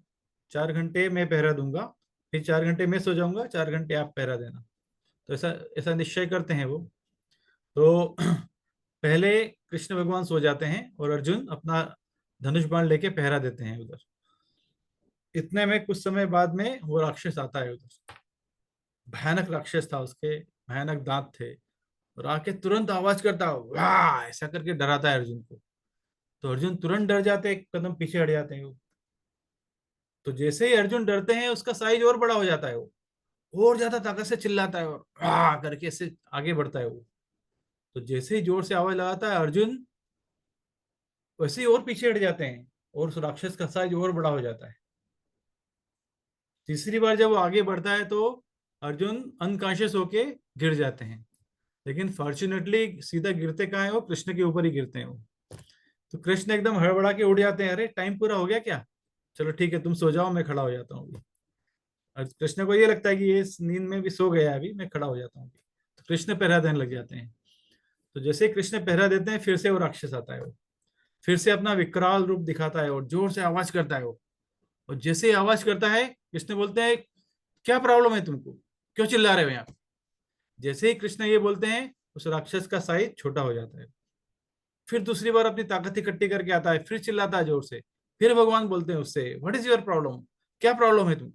4 घंटे मैं पहरा दूंगा, फिर 4 घंटे मैं सो जाऊंगा, 4 घंटे आप पहरा देना। तो ऐसा ऐसा निश्चय करते हैं वो। तो पहले कृष्ण भगवान सो जाते हैं और अर्जुन अपना धनुष बाण लेके पहरा देते हैं उधर। इतने में कुछ समय बाद में वो राक्षस आता है उधर। भयानक राक्षस था, उसके भयानक दांत थे और आके तुरंत आवाज करता है वाह, ऐसा करके डराता है अर्जुन को। तो अर्जुन तुरंत डर जाते हैं, एक कदम पीछे हट जाते हैं वो। तो जैसे ही अर्जुन डरते हैं उसका साइज और बड़ा हो जाता है, वो और ज्यादा ताकत से चिल्लाता है और वाह करके ऐसे आगे बढ़ता है वो। तो जैसे ही जोर से आवाज लगाता है अर्जुन, वैसे ही और पीछे हट जाते हैं और उस राक्षस का साइज और बड़ा हो जाता है। तीसरी बार जब वो आगे बढ़ता है तो अर्जुन अनकॉन्शियस होके गिर जाते हैं। लेकिन फॉर्चुनेटली सीधा गिरते कहाँ है वो, कृष्ण के ऊपर ही गिरते हैं वो। तो कृष्ण एकदम हड़बड़ा के उड़ जाते हैं, अरे टाइम पूरा हो गया क्या, चलो ठीक है तुम सो जाओ, मैं खड़ा हो जाता हूँ अभी। और कृष्ण को ये लगता है कि ये इस नींद में भी सो गया, अभी मैं खड़ा हो जाता हूँ। तो कृष्ण पहरा देने लग जाते हैं। तो जैसे ही कृष्ण पहरा देते हैं फिर से वो राक्षस आता है, वो फिर से अपना विकराल रूप दिखाता है और जोर से आवाज करता है वो और जैसे ही आवाज करता है कृष्ण बोलते हैं क्या प्रॉब्लम है तुमको, क्यों चिल्ला रहे हो यहाँ पे? जैसे ही कृष्ण ये बोलते हैं उस राक्षस का साइज छोटा हो जाता है। फिर दूसरी बार अपनी ताकत इकट्ठी करके आता है, फिर चिल्लाता है जोर से। फिर भगवान बोलते हैं उससे व्हाट इज योर प्रॉब्लम, क्या प्रॉब्लम है तुम?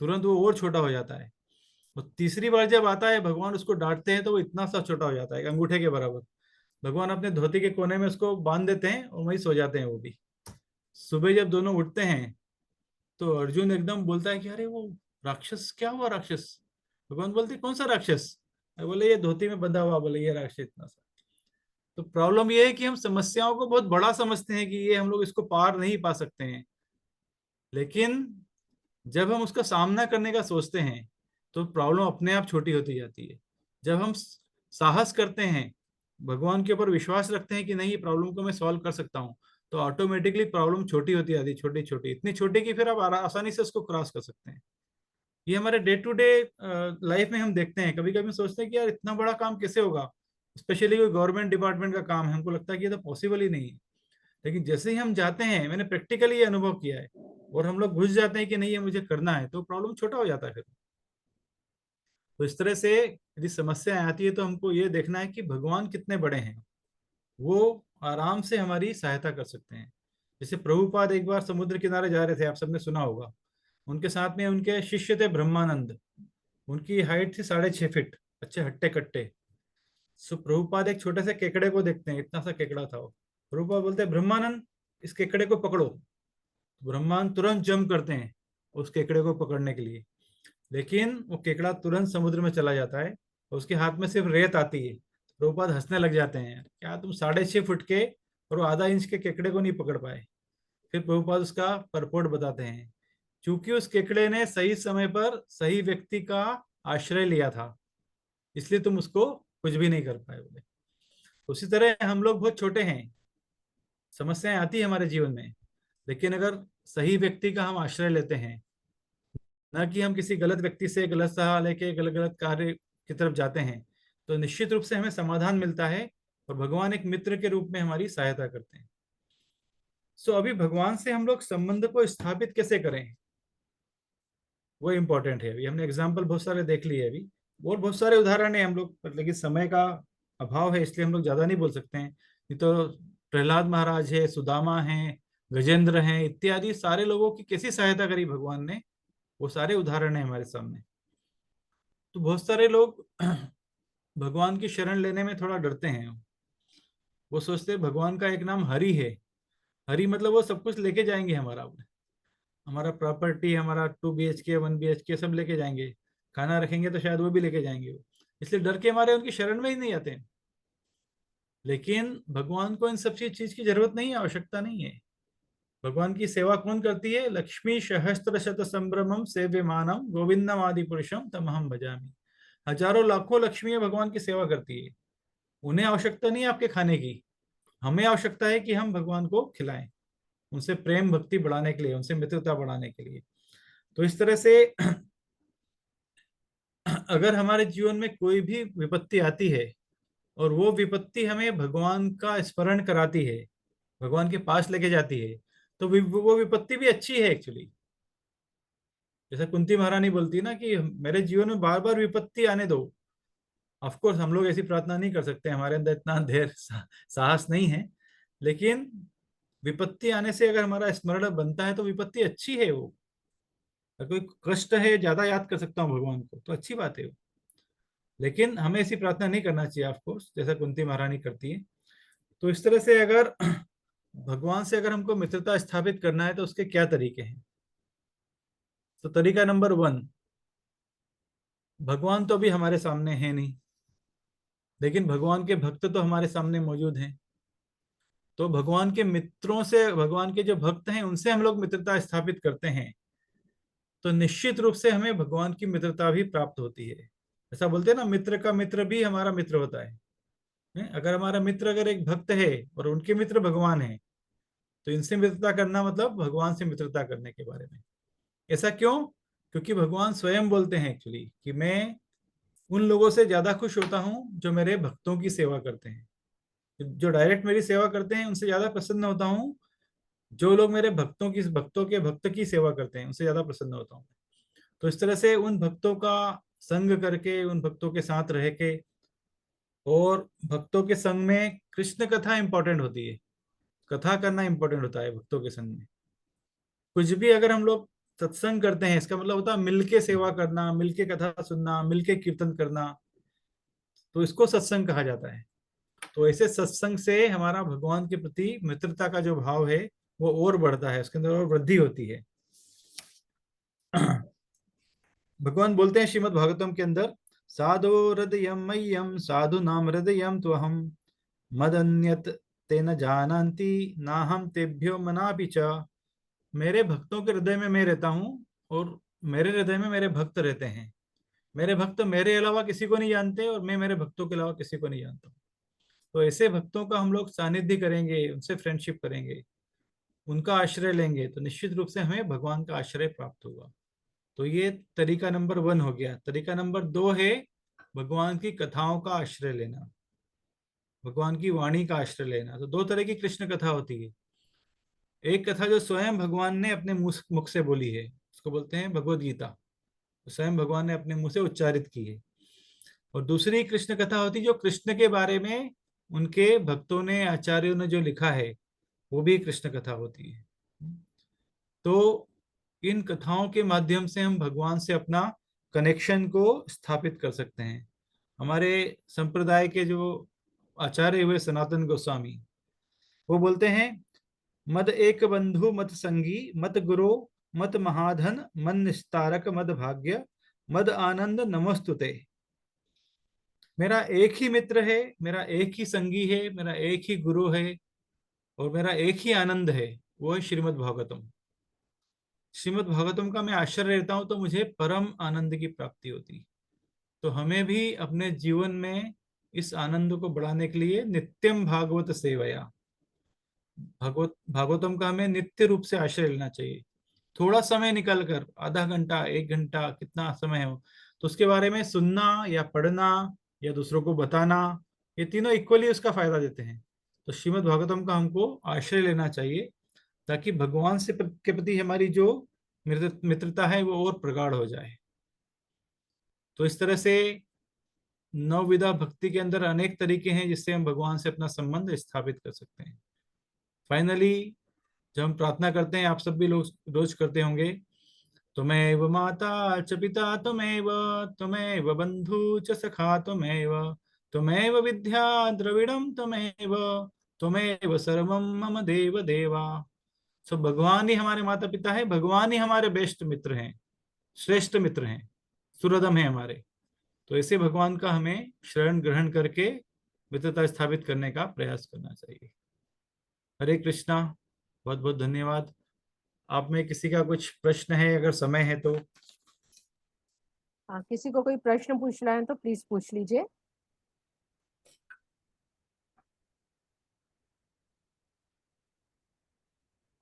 तुरंत वो और छोटा हो जाता है। और तीसरी बार जब आता है भगवान उसको डांटते हैं तो वो इतना सा छोटा हो जाता है, एक अंगूठे के बराबर। भगवान अपने धोती के कोने में उसको बांध देते हैं और वहीं सो जाते हैं वो भी। सुबह जब दोनों उठते हैं तो अर्जुन एकदम बोलता है कि अरे वो राक्षस, क्या हुआ राक्षस? भगवान बोलते कौन सा राक्षस? बोले ये धोती में बंधा हुआ, बोले ये राक्षस इतना सा। तो प्रॉब्लम ये है कि हम समस्याओं को बहुत बड़ा समझते हैं कि ये हम लोग इसको पार नहीं पा सकते हैं, लेकिन जब हम उसका सामना करने का सोचते हैं तो प्रॉब्लम अपने आप छोटी होती जाती है। जब हम साहस करते हैं, भगवान के ऊपर विश्वास रखते हैं कि नहीं ये प्रॉब्लम को मैं सॉल्व कर सकता हूँ, तो ऑटोमेटिकली प्रॉब्लम छोटी होती जाती है, छोटी छोटी, इतनी छोटी कि फिर आप आसानी से उसको क्रॉस कर सकते हैं। ये हमारे डे टू डे लाइफ में हम देखते हैं। कभी कभी सोचते हैं कि यार इतना बड़ा काम कैसे होगा, स्पेशली कोई गवर्नमेंट डिपार्टमेंट का काम है, हमको लगता है कि ये तो पॉसिबल ही नहीं है। लेकिन जैसे ही हम जाते हैं, मैंने प्रैक्टिकली ये अनुभव किया है, और हम लोग घुस जाते हैं कि नहीं ये मुझे करना है, तो प्रॉब्लम छोटा हो जाता है फिर। तो इस तरह से यदि समस्या आती है तो हमको ये देखना है कि भगवान कितने बड़े हैं, वो आराम से हमारी सहायता कर सकते हैं। जैसे प्रभुपाद एक बार समुद्र किनारे जा रहे थे, आप सबने सुना होगा। उनके साथ में उनके शिष्य थे ब्रह्मानंद। उनकी हाइट थी 6.5 फीट, अच्छे हट्टे कट्टे। सो प्रभुपाद एक छोटे से केकड़े को देखते हैं, इतना सा केकड़ा था वो। प्रभुपाद बोलते हैं ब्रह्मानंद इस केकड़े को पकड़ो। ब्रह्मानंद तुरंत जंप करते हैं उस केकड़े को पकड़ने के लिए, लेकिन वो केकड़ा तुरंत समुद्र में चला जाता है और उसके हाथ में सिर्फ रेत आती है। प्रभुपाद हंसने लग जाते हैं, क्या तुम 6.5 फुट के और वो आधा इंच के केकड़े को नहीं पकड़ पाए? फिर प्रभुपाद उसका परपोर्ट बताते हैं, क्योंकि उस केकड़े ने सही समय पर सही व्यक्ति का आश्रय लिया था, इसलिए तुम उसको कुछ भी नहीं कर पाए बोले। उसी तरह हम लोग बहुत छोटे हैं, समस्याएं आती है हमारे जीवन में, लेकिन अगर सही व्यक्ति का हम आश्रय लेते हैं, ना कि हम किसी गलत व्यक्ति से गलत सलाह लेके गलत गलत कार्य की तरफ जाते हैं, तो निश्चित रूप से हमें समाधान मिलता है और भगवान एक मित्र के रूप में हमारी सहायता करते हैं। सो अभी भगवान से हम लोग संबंध को स्थापित कैसे करें, वो इम्पोर्टेंट है। अभी हमने एग्जाम्पल बहुत सारे देख लिए अभी, और बहुत सारे उदाहरण है हम लोग, लेकिन समय का अभाव है इसलिए हम लोग ज्यादा नहीं बोल सकते हैं। नहीं तो प्रहलाद महाराज है, सुदामा है, गजेंद्र हैं, इत्यादि सारे लोगों की कैसी सहायता करी भगवान ने, वो सारे उदाहरण है हमारे सामने। तो बहुत सारे लोग भगवान की शरण लेने में थोड़ा डरते हैं। वो सोचते हैं भगवान का एक नाम हरि है, हरि मतलब वो सब कुछ लेके जाएंगे हमारा, हमारा प्रॉपर्टी, हमारा 2 BHK 1 BHK सब लेके जाएंगे, खाना रखेंगे तो शायद वो भी लेके जाएंगे वो, इसलिए डर के हमारे उनकी शरण में ही नहीं आते। लेकिन भगवान को इन सब चीज की जरूरत नहीं है, आवश्यकता नहीं है। भगवान की सेवा कौन करती है? लक्ष्मी सहस्त्र शत संभ्रमम सेव्यमानम गोविंदम आदि पुरुषम तमहम भजामि। हजारों लाखों लक्ष्मियां भगवान की सेवा करती है, उन्हें आवश्यकता नहीं है आपके खाने की, हमें आवश्यकता है कि हम भगवान को खिलाएं, उनसे प्रेम भक्ति बढ़ाने के लिए, उनसे मित्रता बढ़ाने के लिए। तो इस तरह से अगर हमारे जीवन में कोई भी विपत्ति आती है और वो विपत्ति हमें भगवान का स्मरण कराती है, भगवान के पास लेके जाती है, तो वो विपत्ति भी अच्छी है एक्चुअली। जैसा कुंती महारानी बोलती है ना कि मेरे जीवन में बार बार विपत्ति आने दो। ऑफ कोर्स हम लोग ऐसी प्रार्थना नहीं कर सकते, हमारे अंदर इतना धैर्य साहस नहीं है, लेकिन विपत्ति आने से अगर हमारा स्मरण बनता है तो विपत्ति अच्छी है। वो अगर कोई कष्ट है, ज्यादा याद कर सकता हूँ भगवान को, तो अच्छी बात है वो। लेकिन हमें ऐसी प्रार्थना नहीं करना चाहिए ऑफ कोर्स, जैसा कुंती महारानी करती है। तो इस तरह से अगर भगवान से अगर हमको मित्रता स्थापित करना है तो उसके क्या तरीके हैं? तो तरीका नंबर 1, भगवान तो अभी हमारे सामने है नहीं, लेकिन भगवान के भक्त तो हमारे सामने मौजूद हैं। तो भगवान के मित्रों से, भगवान के जो भक्त हैं उनसे हम लोग मित्रता स्थापित करते हैं, तो निश्चित रूप से हमें भगवान की मित्रता भी प्राप्त होती है। ऐसा बोलते हैं ना, मित्र का मित्र भी हमारा मित्र होता है। अगर हमारा मित्र अगर एक भक्त है और उनके मित्र भगवान है, तो इनसे मित्रता करना मतलब भगवान से मित्रता करने के बारे में। ऐसा क्यों? क्योंकि भगवान स्वयं बोलते हैं एक्चुअली कि मैं उन लोगों से ज्यादा खुश होता हूं जो मेरे भक्तों की सेवा करते हैं, जो डायरेक्ट मेरी सेवा करते हैं उनसे ज्यादा प्रसन्न होता हूं जो लोग मेरे भक्तों के भक्त की सेवा करते हैं उनसे ज्यादा प्रसन्न होता हूँ। तो इस तरह से उन भक्तों का संग करके, उन भक्तों के साथ रह के, और भक्तों के संग में कृष्ण कथा इंपॉर्टेंट होती है, कथा करना इंपॉर्टेंट होता है भक्तों के संग में। कुछ भी अगर हम लोग सत्संग करते हैं, इसका मतलब होता है मिलके सेवा करना, मिलके कथा सुनना, मिलके कीर्तन करना, तो इसको सत्संग कहा जाता है। तो ऐसे सत्संग से हमारा भगवान के प्रति मित्रता का जो भाव है वो और बढ़ता है, उसके अंदर और वृद्धि होती है। भगवान बोलते हैं श्रीमद् भागवतम के अंदर, साधु हृदयम मह्यम साधु नाम हृदयम तो हम मदन्यत तेन जानन्ति नाहम तेभ्यो मनापि च। मेरे भक्तों के हृदय में मैं रहता हूँ और मेरे हृदय में मेरे भक्त रहते हैं। मेरे भक्त मेरे अलावा किसी को नहीं जानते और मैं मेरे भक्तों के अलावा किसी को नहीं जानता हूँ। तो ऐसे भक्तों का हम लोग सानिध्य करेंगे, उनसे फ्रेंडशिप करेंगे, उनका आश्रय लेंगे, तो निश्चित रूप से हमें भगवान का आश्रय प्राप्त होगा। तो ये तरीका नंबर 1 हो गया। तरीका नंबर 2 है भगवान की कथाओं का आश्रय लेना, भगवान की वाणी का आश्रय लेना। तो 2 तरह की कृष्ण कथा होती है। एक कथा जो स्वयं भगवान ने अपने मुख से बोली है, उसको बोलते हैं भगवद गीता, तो स्वयं भगवान ने अपने मुंह से उच्चारित की है। और दूसरी कृष्ण कथा होती है जो कृष्ण के बारे में उनके भक्तों ने, आचार्यों ने जो लिखा है, वो भी कृष्ण कथा होती है। तो इन कथाओं के माध्यम से हम भगवान से अपना कनेक्शन को स्थापित कर सकते हैं। हमारे संप्रदाय के जो आचार्य हुए सनातन गोस्वामी, वो बोलते हैं, मद एक बंधु मत संगी मत गुरु मत महाधन मन निस्तारक मद भाग्य मद आनंद नमस्तुते। मेरा एक ही मित्र है, मेरा एक ही संगी है, मेरा एक ही गुरु है और मेरा एक ही आनंद है, वो है श्रीमद् भागवतम। श्रीमद् भागवतम का मैं आश्रय लेता हूं तो मुझे परम आनंद की प्राप्ति होती। तो हमें भी अपने जीवन में इस आनंद को बढ़ाने के लिए नित्यम भागवत सेवया, भागवतम का हमें नित्य रूप से आश्रय लेना चाहिए। थोड़ा समय निकल कर, आधा घंटा, 1 घंटा, कितना समय हो, तो उसके बारे में सुनना या पढ़ना या दूसरों को बताना, ये तीनों इक्वली उसका फायदा देते हैं। तो श्रीमद् भागवतम का हमको आश्रय लेना चाहिए ताकि भगवान से के प्रति हमारी जो मित्रता है वो और प्रगाढ़ हो जाए। तो इस तरह से नवविधा भक्ति के अंदर अनेक तरीके हैं जिससे हम भगवान से अपना संबंध स्थापित कर सकते हैं। फाइनली जब हम प्रार्थना करते हैं, आप सब भी लोग रोज करते होंगे, त्वमेव माता च पिता त्वमेव त्वमेव बंधु च सखा त्वमेव त्वमेव विद्या द्रविड़म त्वमेव त्वमेव सर्वम मम देव देवा। सब भगवान ही हमारे माता पिता है, भगवान ही हमारे बेस्ट मित्र हैं, श्रेष्ठ मित्र हैं, सुहृदम है हमारे। तो ऐसे भगवान का हमें शरण ग्रहण करके मित्रता स्थापित करने का प्रयास करना चाहिए। हरे कृष्णा, बहुत बहुत धन्यवाद। आप में किसी का कुछ प्रश्न है, अगर समय है तो? हाँ, किसी को कोई प्रश्न पूछना है तो प्लीज पूछ लीजिए।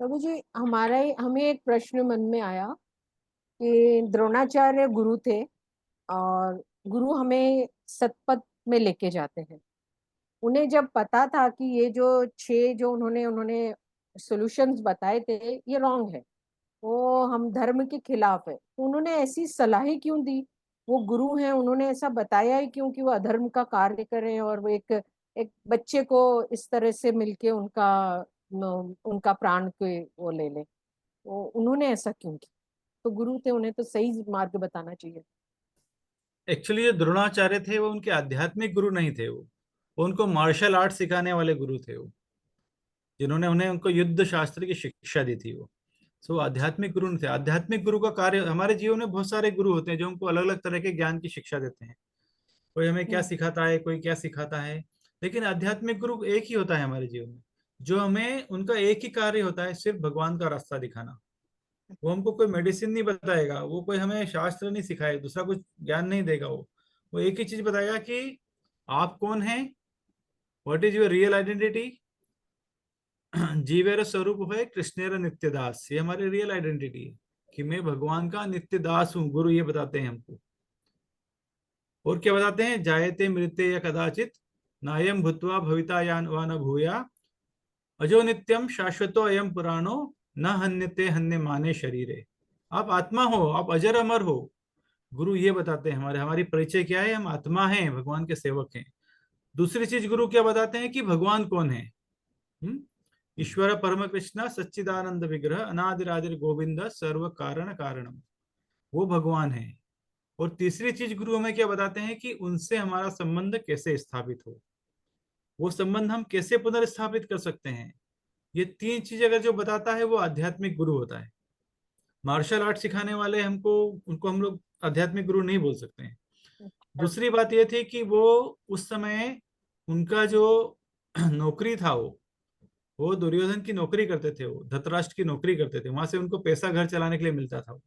प्रभु जी, हमें एक प्रश्न मन में आया कि द्रोणाचार्य गुरु थे और गुरु हमें सतपथ में लेके जाते हैं। उन्हें जब पता था कि ये जो 6 जो उन्होंने सॉल्यूशंस बताए थे ये रॉन्ग है, वो हम धर्म के खिलाफ है, तो उन्होंने ऐसी सलाह ही क्यों दी? वो गुरु हैं, उन्होंने ऐसा बताया ही क्यों कि वो अधर्म का कार्य करें और वो एक एक बच्चे को इस तरह से मिलके उनका प्राण के वो ले ले? तो उन्होंने ऐसा क्यों किया? तो गुरु थे, उन्हें तो सही मार्ग बताना चाहिए। एक्चुअली जो द्रोणाचार्य थे वो उनके आध्यात्मिक गुरु नहीं थे, वो उनको मार्शल आर्ट सिखाने वाले गुरु थे, वो जिन्होंने उन्हें उनको युद्ध शास्त्र की शिक्षा दी थी। वो सो आध्यात्मिक गुरु नहीं थे। आध्यात्मिक गुरु का कार्य, हमारे जीवन में बहुत सारे गुरु होते हैं जो हमको अलग अलग तरह के ज्ञान की शिक्षा देते हैं। कोई हमें क्या सिखाता है, कोई क्या सिखाता है, लेकिन आध्यात्मिक गुरु एक ही होता है हमारे जीवन में, जो हमें, उनका एक ही कार्य होता है, सिर्फ भगवान का रास्ता दिखाना। वो हमको कोई मेडिसिन नहीं बताएगा, वो कोई हमें शास्त्र नहीं सिखाए, दूसरा कुछ ज्ञान नहीं देगा। वो एक ही चीज बताएगा कि आप कौन हैं, what is your real identity. जीवेर स्वरूप है कृष्णेर नित्य दास, ये हमारी रियल आइडेंटिटी है कि मैं भगवान का नित्य दास हूँ, गुरु ये बताते हैं हमको। और क्या बताते हैं, जायते मृत्य या कदाचित नायम भूत्वा भविता या वा न भूया अजो नित्यम शाश्वतो अयम पुराणो न हन्यते हन्य माने शरीरे। आप आत्मा हो, आप अजर अमर हो। गुरु ये बताते हैं, हमारी परिचय क्या है, हम आत्मा हैं, भगवान के सेवक हैं। दूसरी चीज गुरु क्या बताते हैं कि भगवान कौन है। ईश्वर परम कृष्ण सच्चिदानंद विग्रह अनादिरादिर गोविंद सर्व कारण कारणम, वो भगवान है। और तीसरी चीज गुरु हमें क्या बताते हैं कि उनसे हमारा संबंध कैसे स्थापित हो, वो संबंध हम कैसे पुनर्स्थापित कर सकते हैं। ये तीन चीज अगर जो बताता है वो आध्यात्मिक गुरु होता है। मार्शल आर्ट सिखाने वाले हमको, उनको हम लोग आध्यात्मिक गुरु नहीं बोल सकते हैं। दूसरी बात ये थी कि वो उस समय उनका जो नौकरी था, वो दुर्योधन की नौकरी करते थे, वो धृतराष्ट्र की नौकरी करते थे, वहां से उनको पैसा घर चलाने के लिए मिलता था।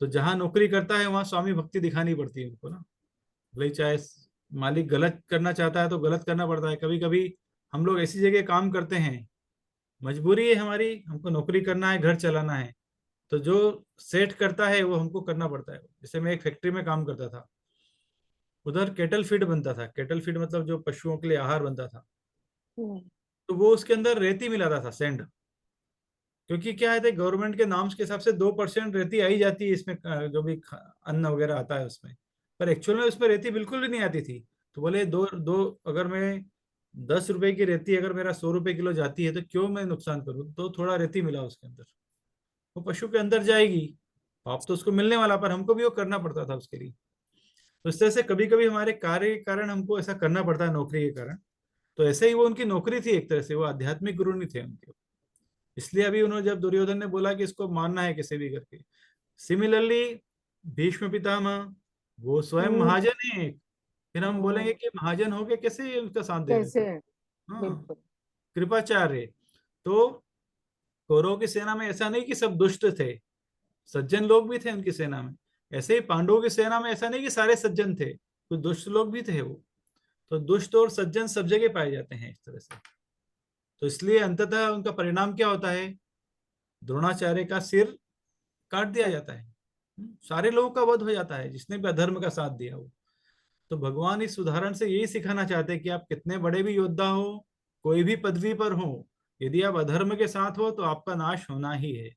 तो जहां नौकरी करता है वहां स्वामी भक्ति दिखानी पड़ती है उनको ना। भाई चाहे मालिक गलत करना चाहता है तो गलत करना पड़ता है। कभी कभी हम लोग ऐसी जगह काम करते हैं, मजबूरी है हमारी, हमको नौकरी करना है, घर चलाना है, तो जो सेट करता है वो हमको करना पड़ता है। जैसे मैं एक फैक्ट्री में काम करता था, उधर केटल फीड बनता था। केटल फीड मतलब जो पशुओं के लिए आहार बनता था। तो वो उसके अंदर रेती मिलाता था, सैंड। क्योंकि क्या है, गवर्नमेंट के नाम्स के हिसाब से 2% रेती आई जाती है इसमें, जो भी अन्न वगैरह आता है उसमें। पर एक्चुअल में उसमें रेती बिल्कुल भी नहीं आती थी। तो बोले दो दो अगर मैं 10 रुपए की रेती अगर मेरा 100 रुपए किलो जाती है तो क्यों मैं नुकसान करूँ। तो थोड़ा रेती मिला उसके अंदर, वो पशु के अंदर जाएगी, पाप तो उसको मिलने वाला, पर हमको भी वो करना पड़ता था उसके लिए। तो इस तरह से कभी कभी हमारे कार्य के कारण हमको ऐसा करना पड़ता है, नौकरी के कारण। तो ऐसे ही वो उनकी नौकरी थी एक तरह से, वो आध्यात्मिक गुरु नहीं थे उनके। इसलिए अभी उन्होंने, जब दुर्योधन ने बोला कि इसको मारना है कैसे भी करके, सिमिलरली भीष्म पितामह वो स्वयं महाजन है। फिर हम बोलेंगे कि महाजन हो गए कैसे उसका साथ दे कैसे? देते। हाँ, बिल्कुल। कृपाचार्य। तो कौरवों की सेना में ऐसा नहीं कि सब दुष्ट थे, सज्जन लोग भी थे उनकी सेना में। ऐसे ही पांडवों की सेना में ऐसा नहीं कि सारे सज्जन थे, कुछ दुष्ट लोग भी थे वो। तो दुष्ट और सज्जन सब जगह पाए जाते हैं इस तरह से। तो इसलिए अंततः उनका परिणाम क्या होता है, द्रोणाचार्य का सिर काट दिया जाता है। सारे लोगों का वध हो जाता है जिसने भी अधर्म का साथ दिया हो। तो भगवान इस उदाहरण से यही सिखाना चाहते हैं कि आप कितने बड़े भी योद्धा हो, कोई भी पदवी पर हो, यदि आप अधर्म के साथ हो तो आपका नाश होना ही है।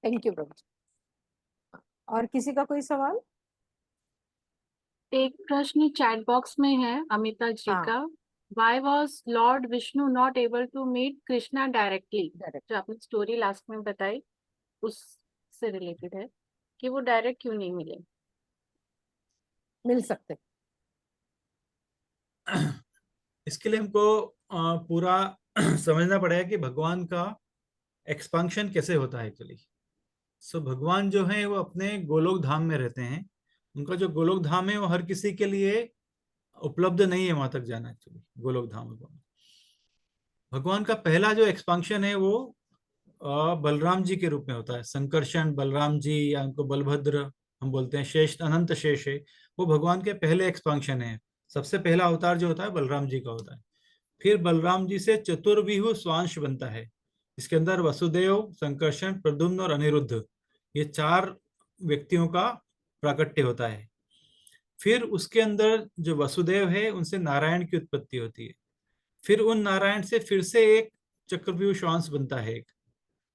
थैंक यू प्रभु जी। और किसी का कोई सवाल? एक प्रश्न चैट बॉक्स में है अमिता जी हाँ। का। Why was Lord Vishnu not able to meet Krishna directly? Direct. जो आपने स्टोरी लास्ट में बताई उससे रिलेटेड है कि वो डायरेक्ट क्यों नहीं मिले। मिल सकते। इसके लिए हमको पूरा समझना पड़ेगा कि भगवान का एक्सपांशन कैसे होता है एक्चुअली। सो भगवान जो है वो अपने गोलोक धाम में रहते हैं। उनका जो गोलोक धाम है वो हर किसी के लिए उपलब्ध नहीं है वहां तक जाना एक्चुअली। गोलोक धाम भगवान का पहला जो एक्सपांशन है वो बलराम जी के रूप में होता है। संकर्षण बलराम जी, या उनको बलभद्र हम बोलते हैं, शेष अनंत शेष है, वो भगवान के पहले एक्सपांशन है। सबसे पहला अवतार जो होता है बलराम जी का होता है। फिर बलराम जी से चतुर्विहु स्वांश बनता है। इसके अंदर वसुदेव, संकर्षण, प्रद्युम्न और अनिरुद्ध, ये 4 व्यक्तियों का प्राकट्य होता है। फिर उसके अंदर जो वसुदेव है उनसे नारायण की उत्पत्ति होती है। फिर उन नारायण से फिर से एक चक्रव्यूह श्वांश बनता है, एक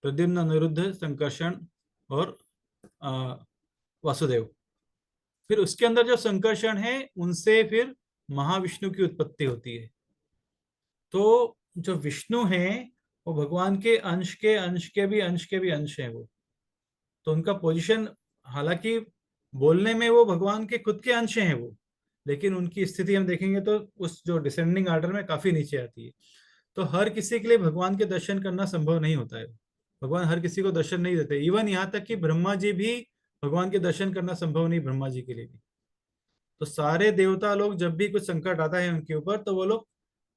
प्रद्युम्न, अनिरुद्ध, संकर्षण और वासुदेव। फिर उसके अंदर जो संकर्षण है उनसे फिर महाविष्णु की उत्पत्ति होती है। तो जो विष्णु है वो भगवान के अंश के अंश के भी अंश के भी अंश है वो। तो उनका पोजीशन, हालांकि बोलने में वो भगवान के खुद के अंश हैं वो, लेकिन उनकी स्थिति हम देखेंगे तो उस जो डिसेंडिंग ऑर्डर में काफी नीचे आती है। तो हर किसी के लिए भगवान के दर्शन करना संभव नहीं होता है। भगवान हर किसी को दर्शन नहीं देते। इवन यहाँ तक कि ब्रह्मा जी भी भगवान के दर्शन करना संभव नहीं, ब्रह्मा जी के लिए भी। तो सारे देवता लोग जब भी कुछ संकट आता है उनके ऊपर तो वो लोग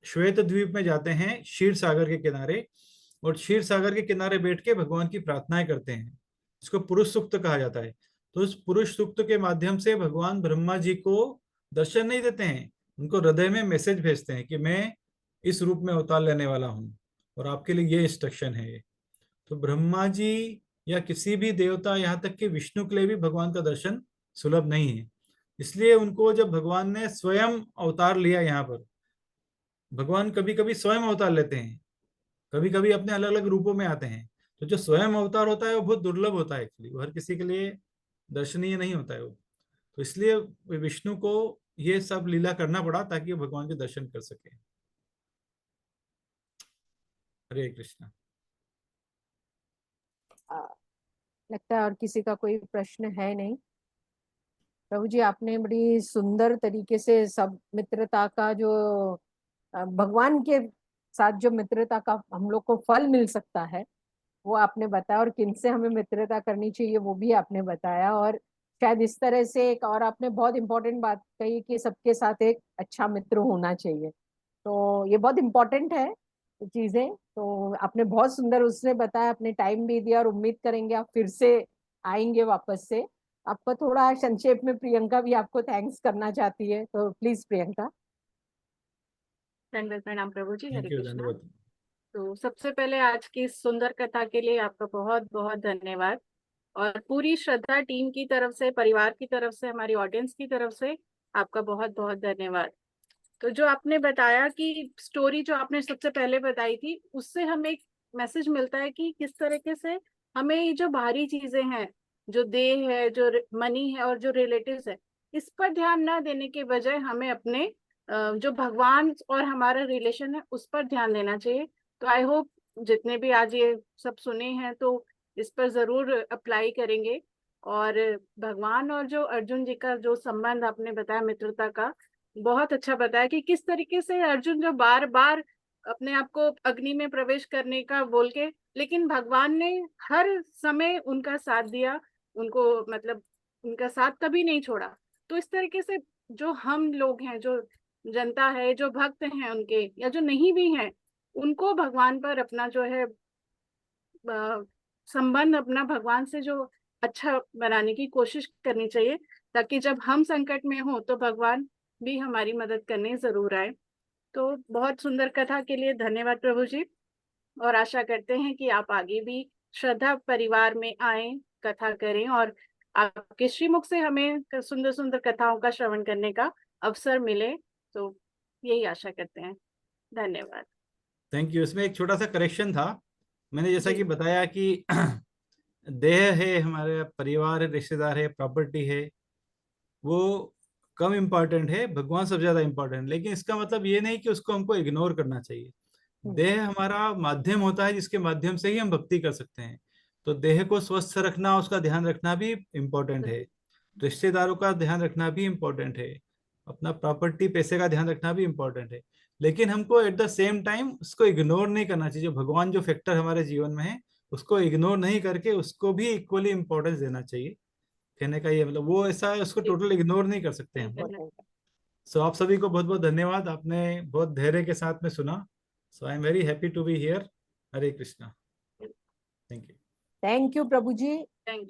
श्वेत द्वीप में जाते हैं, क्षीर सागर के किनारे, और क्षीर सागर के किनारे बैठ के भगवान की प्रार्थनाएं करते हैं। इसको पुरुष सूक्त कहा जाता है। तो उस पुरुष सूक्त के माध्यम से भगवान ब्रह्मा जी को दर्शन नहीं देते हैं, उनको हृदय में मैसेज भेजते हैं कि मैं इस रूप में अवतार लेने वाला हूँ और आपके लिए ये इंस्ट्रक्शन है। तो ब्रह्मा जी या किसी भी देवता, यहाँ तक कि विष्णु के लिए भी भगवान का दर्शन सुलभ नहीं है। इसलिए उनको जब भगवान ने स्वयं अवतार लिया यहाँ पर, भगवान कभी कभी स्वयं अवतार लेते हैं, कभी कभी अपने अलग अलग रूपों में आते हैं। तो जो स्वयं अवतार होता है वो बहुत दुर्लभ होता है एक्चुअली, वो हर किसी के लिए दर्शनीय नहीं होता है वो। तो इसलिए विष्णु को ये सब लीला करना पड़ा ताकि वो भगवान के दर्शन कर सके। हरे कृष्णा। लगता है और किसी का कोई प्रश्न है नहीं। प्रभु जी, आपने बड़ी सुंदर तरीके से सब मित्रता का जो भगवान के साथ जो मित्रता का हम लोग को फल मिल सकता है वो आपने बताया, और किनसे हमें मित्रता करनी चाहिए वो भी आपने बताया। और शायद इस तरह से एक और आपने बहुत इंपॉर्टेंट बात कही कि सबके साथ एक अच्छा मित्र होना चाहिए। तो ये बहुत इंपॉर्टेंट है चीजें। तो आपने बहुत सुंदर उसने बताया, अपने टाइम भी दिया, और उम्मीद करेंगे आप फिर से आएंगे वापस से। आपको थोड़ा संक्षेप में प्रियंका भी आपको थैंक्स करना चाहती है, तो प्लीज प्रियंका। दंडवत प्रणाम प्रभु जी, हरे थैंक यू, कृष्णा। धन्यवाद। तो सबसे पहले आज की इस सुंदर कथा के लिए आपका बहुत बहुत धन्यवाद, और पूरी श्रद्धा टीम की तरफ से, परिवार की तरफ से, हमारी ऑडियंस की तरफ से आपका बहुत बहुत धन्यवाद। तो जो आपने बताया कि स्टोरी जो आपने सबसे पहले बताई थी, उससे हमें एक मैसेज मिलता है कि किस तरीके से हमें ये जो बाहरी चीजें हैं, जो देह है, जो मनी है और जो रिलेटिव्स है, इस पर ध्यान ना देने के बजाय हमें अपने जो भगवान और हमारा रिलेशन है उस पर ध्यान देना चाहिए। तो आई होप जितने भी आज ये सब सुने हैं तो इस पर जरूर अप्लाई करेंगे। और भगवान और जो अर्जुन जी का जो संबंध आपने बताया मित्रता का, बहुत अच्छा बताया कि किस तरीके से अर्जुन जो बार बार अपने आप को अग्नि में प्रवेश करने का बोल के, लेकिन भगवान ने हर समय उनका साथ दिया, उनको मतलब उनका साथ कभी नहीं छोड़ा। तो इस तरीके से जो हम लोग हैं, जो जनता है, जो भक्त हैं उनके, या जो नहीं भी हैं, उनको भगवान पर अपना जो है संबंध अपना भगवान से जो अच्छा बनाने की कोशिश करनी चाहिए, ताकि जब हम संकट में हो तो भगवान भी हमारी मदद करने जरूर आए। तो बहुत सुंदर कथा के लिए धन्यवाद प्रभु जी, और आशा करते हैं कि आप आगे भी श्रद्धा परिवार में आए, कथा करें, और आपके श्रीमुख से हमें सुंदर सुंदर कथाओं का श्रवण करने का अवसर मिले। तो यही आशा करते हैं। धन्यवाद। Thank you. इसमें एक छोटा सा करेक्शन था। मैंने जैसा जी। कि बताया कि देह है, हमारे परिवार है, रिश्तेदार है, प्रॉपर्टी है, वो कम इम्पोर्टेंट है, भगवान सबसे ज्यादा इम्पोर्टेंट। लेकिन इसका मतलब ये नहीं कि उसको हमको इग्नोर करना चाहिए। देह हमारा माध्यम होता है जिसके माध्यम से ही हम भक्ति कर सकते हैं। तो देह को स्वस्थ रखना, उसका ध्यान रखना भी इम्पोर्टेंट है। रिश्तेदारों का ध्यान रखना भी इम्पोर्टेंट है। अपना प्रॉपर्टी, पैसे का ध्यान रखना भी इम्पोर्टेंट है। लेकिन हमको एट द सेम टाइम उसको इग्नोर नहीं करना चाहिए। जो भगवान जो फैक्टर हमारे जीवन में है उसको इग्नोर नहीं करके उसको भी इक्वली इम्पोर्टेंस देना चाहिए। कहने का ये मतलब वो ऐसा है, उसको टोटल इग्नोर नहीं कर सकते हम। सो आप सभी को बहुत बहुत धन्यवाद, आपने बहुत धैर्य के साथ में सुना। So I am very happy to be here. Hare Krishna. Thank you. Thank you प्रभु जी। Thank you.